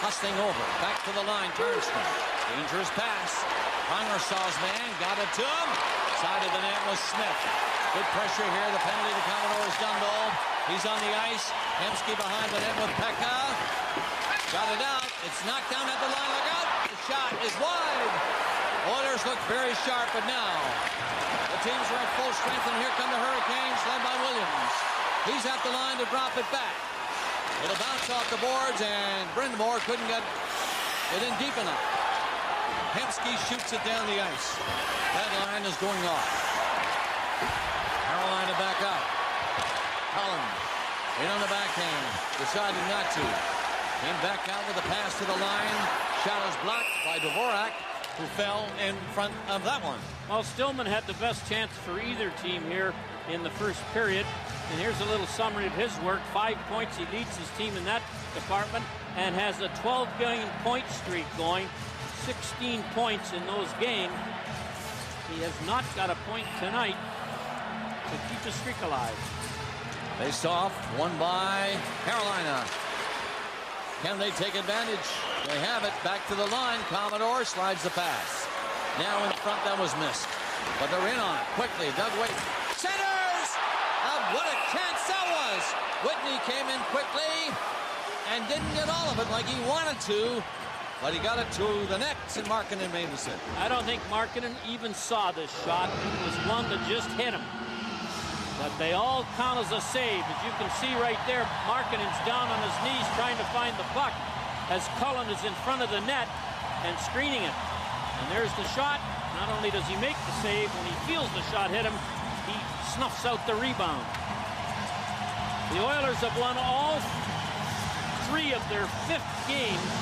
Hustling over. Back to the line. Turnstrom. Dangerous pass. Pronger saw his man. Got it to him. Side of the net was Smith. Good pressure here. The penalty to Commodores Dundal. He's on the ice. Hemsky behind the net with Pekka. Got it out. It's knocked down at the line. Look out. The shot is wide. Oilers look very sharp, but now the teams are at full strength, and here come the Hurricanes, led by Williams. He's at the line to drop it back. It'll bounce off the boards, and Brindamore couldn't get it in deep enough. Hemsky shoots it down the ice. That line is going off. Carolina back out. Cullen in on the backhand. Decided not to. Came back out with a pass to the line. Shot is blocked by Dvorak, who fell in front of that one. Well, Stillman had the best chance for either team here in the first period. And here's a little summary of his work. 5 points. He leads his team in that department and has a 12-game point streak going. 16 points in those games. He has not got a point tonight to keep the streak alive. Face off, won by Carolina. Can they take advantage? They have it. Back to the line. Commodore slides the pass. Now in front, that was missed. But they're in on it. Quickly, Doug Whitney. Centers! What a chance that was! Whitney came in quickly and didn't get all of it like he wanted to. But he got it to the net, and Markkanen made the save. I don't think Markkanen even saw this shot. It was one that just hit him. But they all count as a save. As you can see right there, Markkanen's down on his knees trying to find the puck as Cullen is in front of the net and screening it. And there's the shot. Not only does he make the save, when he feels the shot hit him, he snuffs out the rebound. The Oilers have won all 3 of their 5th games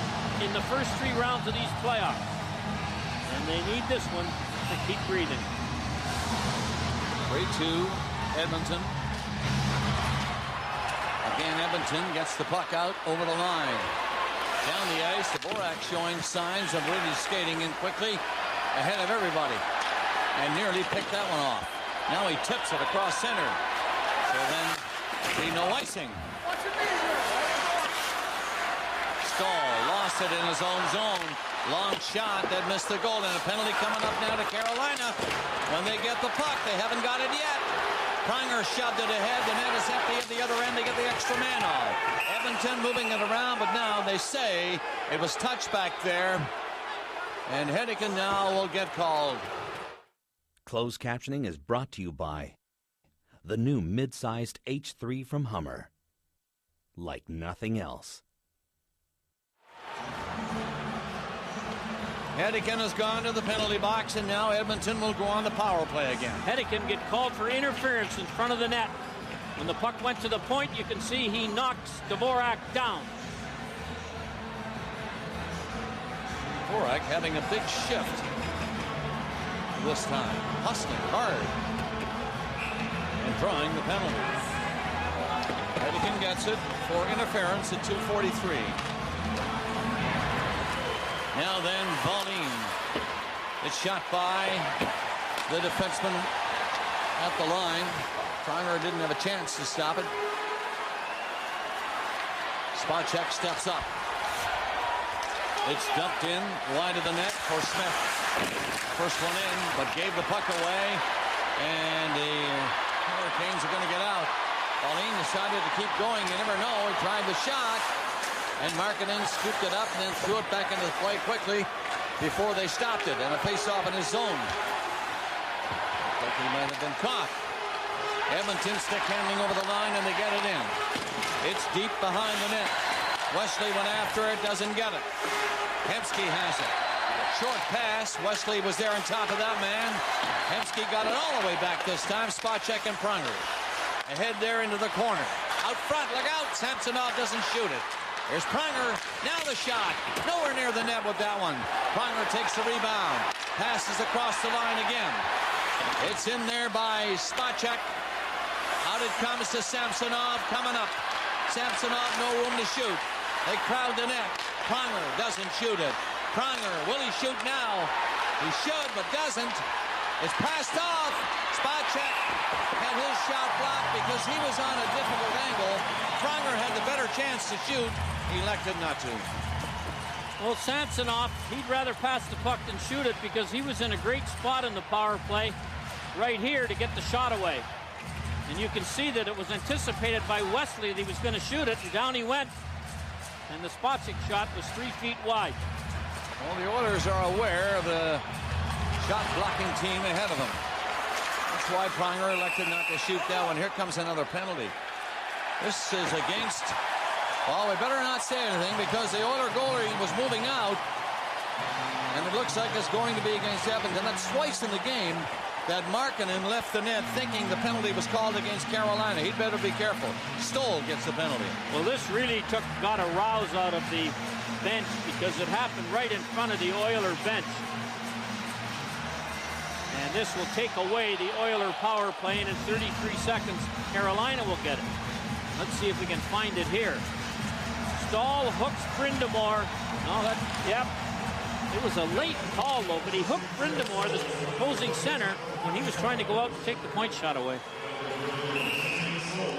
in the first 3 rounds of these playoffs. And they need this one to keep breathing. 3-2. Edmonton. Again, Edmonton gets the puck out over the line. Down the ice, Dvorak showing signs of really skating in quickly ahead of everybody. And nearly picked that one off. Now he tips it across center. So then, see no icing. Stahl lost it in his own zone. Long shot that missed the goal. And a penalty coming up now to Carolina. When they get the puck, they haven't got it yet. Pronger shoved it ahead. The net is empty at the other end. They get the extra man off. Edmonton moving it around, but now they say it was touched back there. And Hedican now will get called. Closed captioning is brought to you by the new mid-sized H3 from Hummer. Like nothing else. Hedican has gone to the penalty box, and now Edmonton will go on the power play again. Hedican get called for interference in front of the net. When the puck went to the point, you can see he knocks Dvorak down. Dvorak having a big shift this time. Hustling hard and drawing the penalty. Hedican gets it for interference at 2:43. Now then, Valine. It's shot by the defenseman at the line. Pronger didn't have a chance to stop it. Spacek steps up. It's dumped in wide of the net for Smith. First one in, but gave the puck away, and the Hurricanes are going to get out. Pauline decided to keep going. You never know. He tried the shot, and Markkanen scooped it up and then threw it back into the play quickly before they stopped it, and a face-off in his zone. Like he might have been caught. Edmonton stick handling over the line, and they get it in. It's deep behind the net. Wesley went after it, doesn't get it. Hemsky has it. Short pass. Wesley was there on top of that man. Hemsky got it all the way back this time. Spacek and Pronger. Ahead there into the corner. Out front, look out. Samsonov doesn't shoot it. Here's Pronger. Now the shot. Nowhere near the net with that one. Pronger takes the rebound. Passes across the line again. It's in there by Spacek. Out it comes to Samsonov. Coming up. Samsonov, no room to shoot. They crowd the net. Pronger doesn't shoot it. Pronger, will he shoot now? He should, but doesn't. It's passed off. Spacek had his shot blocked because he was on a difficult angle. Pronger had the better chance to shoot. He elected not to. Well, Samsonov, he'd rather pass the puck than shoot it because he was in a great spot in the power play right here to get the shot away. And you can see that it was anticipated by Wesley that he was going to shoot it, and down he went. And the Spacek shot was 3 feet wide. Well, the Oilers are aware of the shot-blocking team ahead of them. That's why Pronger elected not to shoot that one. Here comes another penalty. This is against... Well, we better not say anything because the Oiler goalie was moving out. And it looks like it's going to be against Edmonton. That's twice in the game that Markkanen left the net thinking the penalty was called against Carolina. He'd better be careful. Stoll gets the penalty. Well, this really got a rouse out of the bench because it happened right in front of the Oiler bench. And this will take away the Oiler power play, and in 33 seconds, Carolina will get it. Let's see if we can find it here. Stahl hooks Brindamore. Yep. It was a late call, though, but he hooked Brindamore, the opposing center, when he was trying to go out and take the point shot away.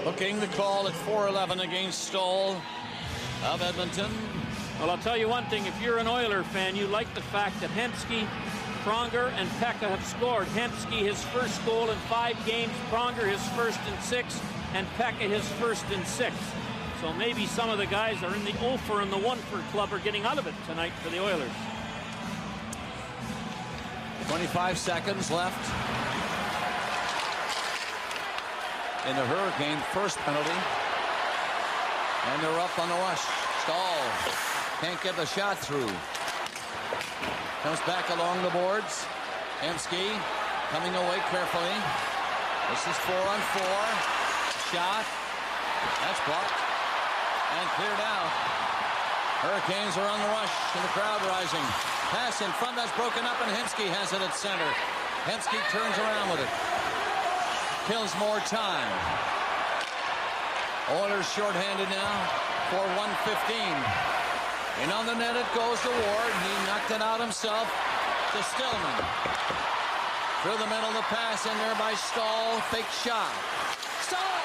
Hooking the call at 4:11 against Stahl of Edmonton. Well, I'll tell you one thing. If you're an Oiler fan, you like the fact that Hemsky, Pronger, and Pekka have scored. Hemsky his first goal in 5 games, Pronger his first in 6, and Pekka his first in 6. So maybe some of the guys are in the 0-for and the 1-for club are getting out of it tonight for the Oilers. 25 seconds left in the Hurricane first penalty. And they're up on the rush. Stahl can't get the shot through. Comes back along the boards. Hemsky coming away carefully. This is 4-on-4. Shot. That's blocked. And cleared out. Hurricanes are on the rush and the crowd rising. Pass in front, that's broken up, and Hemsky has it at center. Hemsky turns around with it. Kills more time. Oilers shorthanded now for 1:15. And on the net it goes to Ward. He knocked it out himself to Stillman. Through the middle, the pass in there by Stahl. Fake shot. Stahl!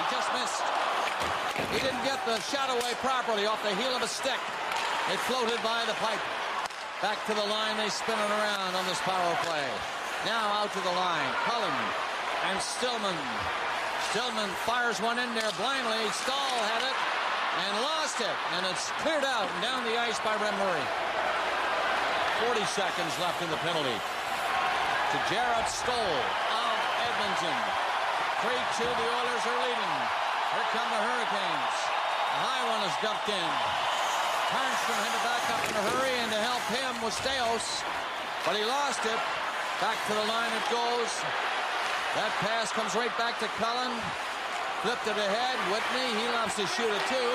He just missed. He didn't get the shot away properly off the heel of a stick. It floated by the pipe. Back to the line, they spin it around on this power play. Now out to the line, Cullen and Stillman. Stillman fires one in there blindly. Stahl had it and lost it, and it's cleared out and down the ice by Red Murray. 40 seconds left in the penalty. To Jarrett Stoll of Edmonton. 3-2, the Oilers are leading. Here come the Hurricanes. The high one is dumped in. Harnstrom had to back up in a hurry, and to help him was Steos, but he lost it. Back to the line it goes. That pass comes right back to Cullen. Flipped it ahead. Whitney, he loves to shoot it too.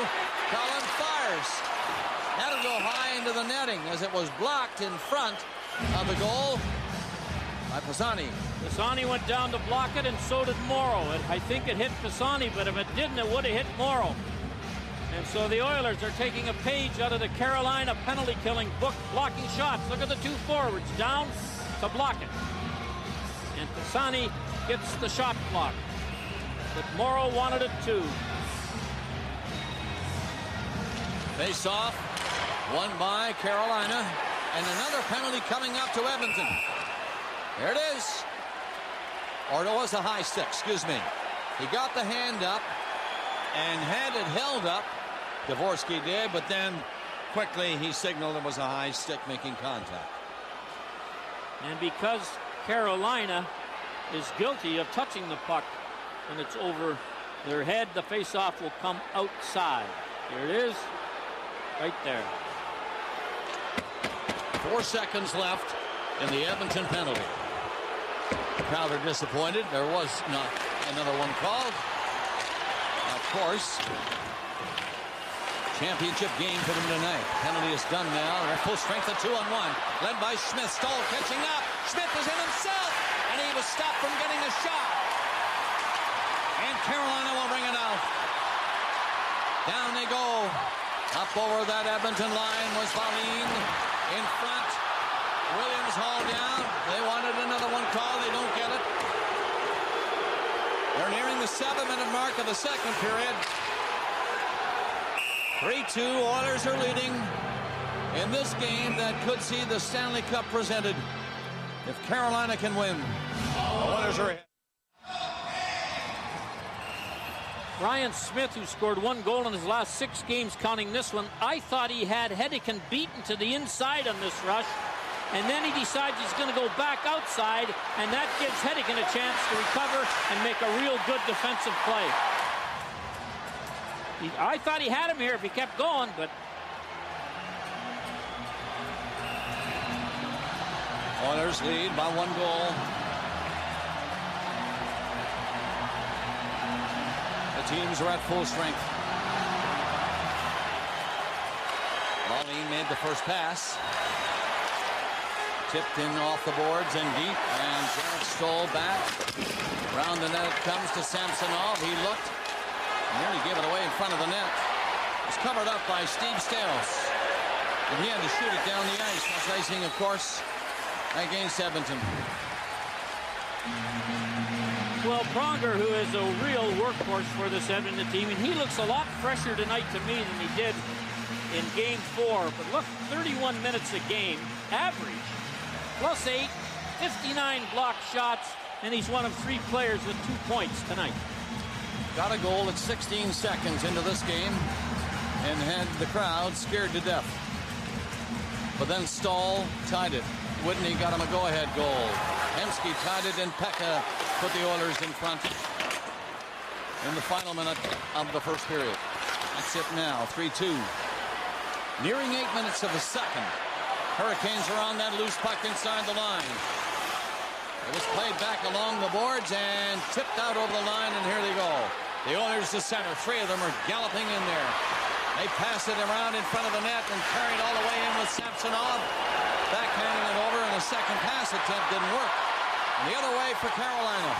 Cullen fires. Had to go high into the netting as it was blocked in front of the goal by Pisani. Pisani went down to block it, and so did Morrow. I think it hit Pisani, but if it didn't, it would have hit Morrow. And so the Oilers are taking a page out of the Carolina penalty-killing book, blocking shots. Look at the two forwards down to block it. And Pisani gets the shot blocked. But Morrow wanted it too. Face off, won by Carolina, and another penalty coming up to Edmonton. There it is. Or it was a high stick, excuse me. He got the hand up and had it held up. Dvorsky did, but then quickly he signaled it was a high stick making contact. And because Carolina is guilty of touching the puck when it's over their head, the face-off will come outside. Here it is, right there. 4 seconds left in the Edmonton penalty. The crowd are disappointed. There was not another one called. Of course, championship game for them tonight. Penalty is done now. They're full strength at 2-on-1. Led by Smith. Stahl catching up. Smith is in himself, and he was stopped from getting a shot. And Carolina will bring it out. Down they go. Up over that Edmonton line was Valine in front. Williams hauled down. They wanted another one called. They don't get it. They're nearing the 7-minute mark of the second period. 3-2, Oilers are leading in this game that could see the Stanley Cup presented if Carolina can win. The Oilers are ahead. Ryan Smith, who scored 1 goal in his last 6 games, counting this one, I thought he had Hedican beaten to the inside on this rush, and then he decides he's going to go back outside, and that gives Hedican a chance to recover and make a real good defensive play. I thought he had him here if he kept going, but... Oilers lead by 1 goal. The teams are at full strength. Valine made the first pass. Tipped in off the boards and deep, and Janet Stoll back. Around the net comes to Samsonov. He looked. Nearly gave it away in front of the net. It's covered up by Steve Stales. And he had to shoot it down the ice. That's icing, of course, against Edmonton. Well, Pronger, who is a real workhorse for this Edmonton team, and he looks a lot fresher tonight to me than he did in Game 4. But look, 31 minutes a game, average, +8, 59 block shots, and he's one of 3 players with 2 points tonight. Got a goal at 16 seconds into this game and had the crowd scared to death. But then Stahl tied it. Whitney got him a go-ahead goal. Hemsky tied it, and Pekka put the Oilers in front in the final minute of the first period. That's it now, 3-2. Nearing 8 minutes of the second. Hurricanes are on that loose puck inside the line. It was played back along the boards and tipped out over the line, and here they go. The Oilers to center. 3 of them are galloping in there. They pass it around in front of the net and carried all the way in with Samsonov. Backhanding it over, and a second pass attempt didn't work. And the other way for Carolina.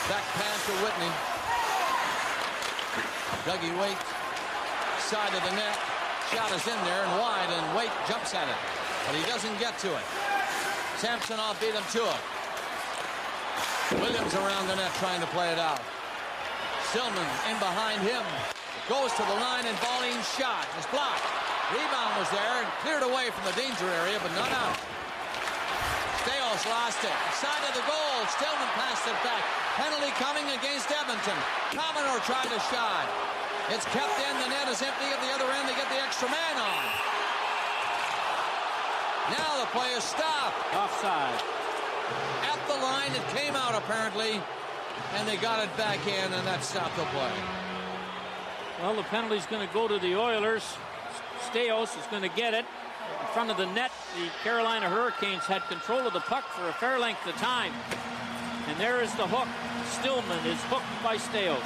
Back pass to Whitney. Dougie Waite, side of the net. Shot is in there and wide, and Waite jumps at it. But he doesn't get to it. Samsonov beat him to it. Williams around the net trying to play it out. Stillman in behind him. Goes to the line, and Valine's shot is blocked. Rebound was there and cleared away from the danger area, but not out. Stales lost it. Side of the goal. Stillman passed it back. Penalty coming against Edmonton. Commodore tried a shot. It's kept in. The net is empty at the other end. They get the extra man on. Now the play is stopped. Offside. At the line, it came out apparently, and they got it back in, and that stopped the play. Well, the penalty's going to go to the Oilers. Staios is going to get it. In front of the net, the Carolina Hurricanes had control of the puck for a fair length of time. And there is the hook. Stillman is hooked by Staios.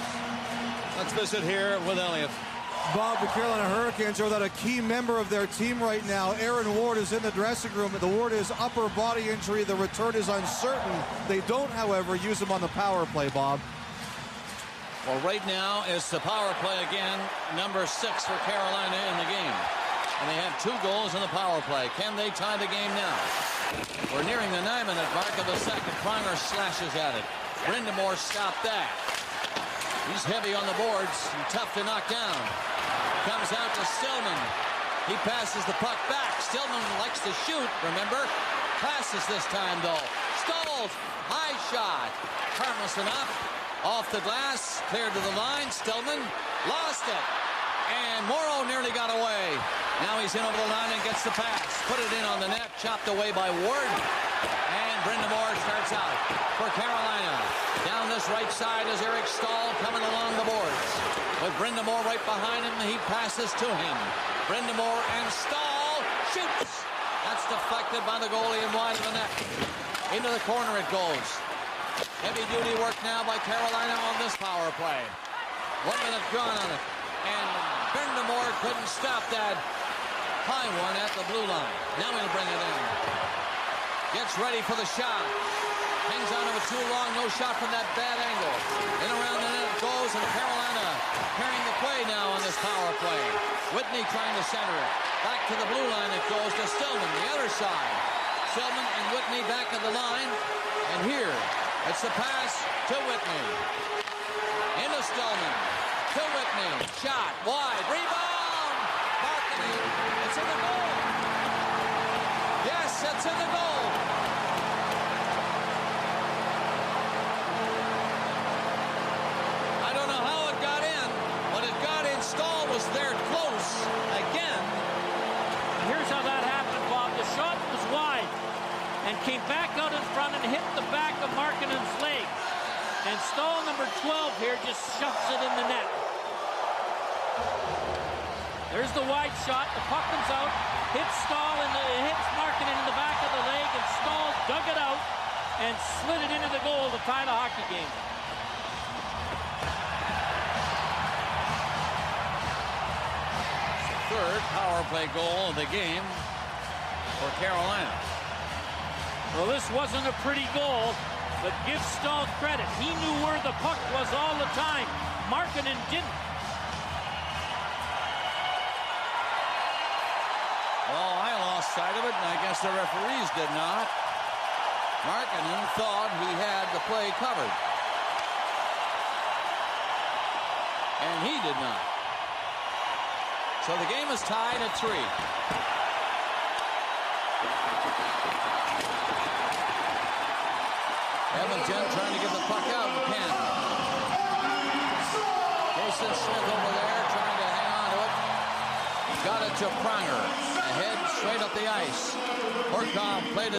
Let's visit here with Elliott. Bob, the Carolina Hurricanes are without a key member of their team right now. Aaron Ward is in the dressing room. The Ward is upper body injury. The return is uncertain. They don't, however, use him on the power play, Bob. Well, right now is the power play again, number 6 for Carolina in the game. And they have 2 goals in the power play. Can they tie the game now? We're nearing the 9-minute mark of the second. Pronger slashes at it. Brindamore stopped that. He's heavy on the boards and tough to knock down. Comes out to Stillman. He passes the puck back. Stillman likes to shoot, remember? Passes this time, though. Stalls. High shot. Harmless enough. Off the glass. Cleared to the line. Stillman lost it. And Morrow nearly got away. Now he's in over the line and gets the pass. Put it in on the net. Chopped away by Ward. And Brindamore starts out for Carolina. Down this right side is Eric Stahl coming along the boards. With Brindamore right behind him, he passes to him. Brindamore and Stahl shoots. That's deflected by the goalie and wide of the net. Into the corner it goes. Heavy duty work now by Carolina on this power play. 1 minute gone on it. And Brindamore couldn't stop that high one at the blue line. Now he'll bring it in. Gets ready for the shot. Hangs on to it too long. No shot from that bad angle. In around the net it goes, and Carolina carrying the play now on this power play. Whitney trying to center it. Back to the blue line it goes to Stillman, the other side. Stillman and Whitney back at the line. And here, it's the pass to Whitney. Into Stillman. To Whitney. Shot. Wide. Rebound. Marketing. It's in the goal. Yes, it's in the goal. I don't know how it got in, but it got in. Stahl was there close again. Here's how that happened, Bob. The shot was wide and came back out in front and hit the back of Markkanen's leg. And Stahl, number 12 here, just shoves it in the net. There's the wide shot. The puck comes out, hits Stahl, and it hits Markkanen in the back of the leg, and Stahl dug it out and slid it into the goal to tie the hockey game. Third power play goal of the game for Carolina. Well, this wasn't a pretty goal, but give Stahl credit. He knew where the puck was all the time. Markkanen didn't. Well, I lost sight of it, and I guess the referees did not. Markkanen thought he had the play covered. And he did not. So the game is tied at 3. Edmonton trying to get the puck out and can't. Jason Smith over there trying to hang on to it. Got it to Pronger. Ahead straight up the ice. Horkov played it.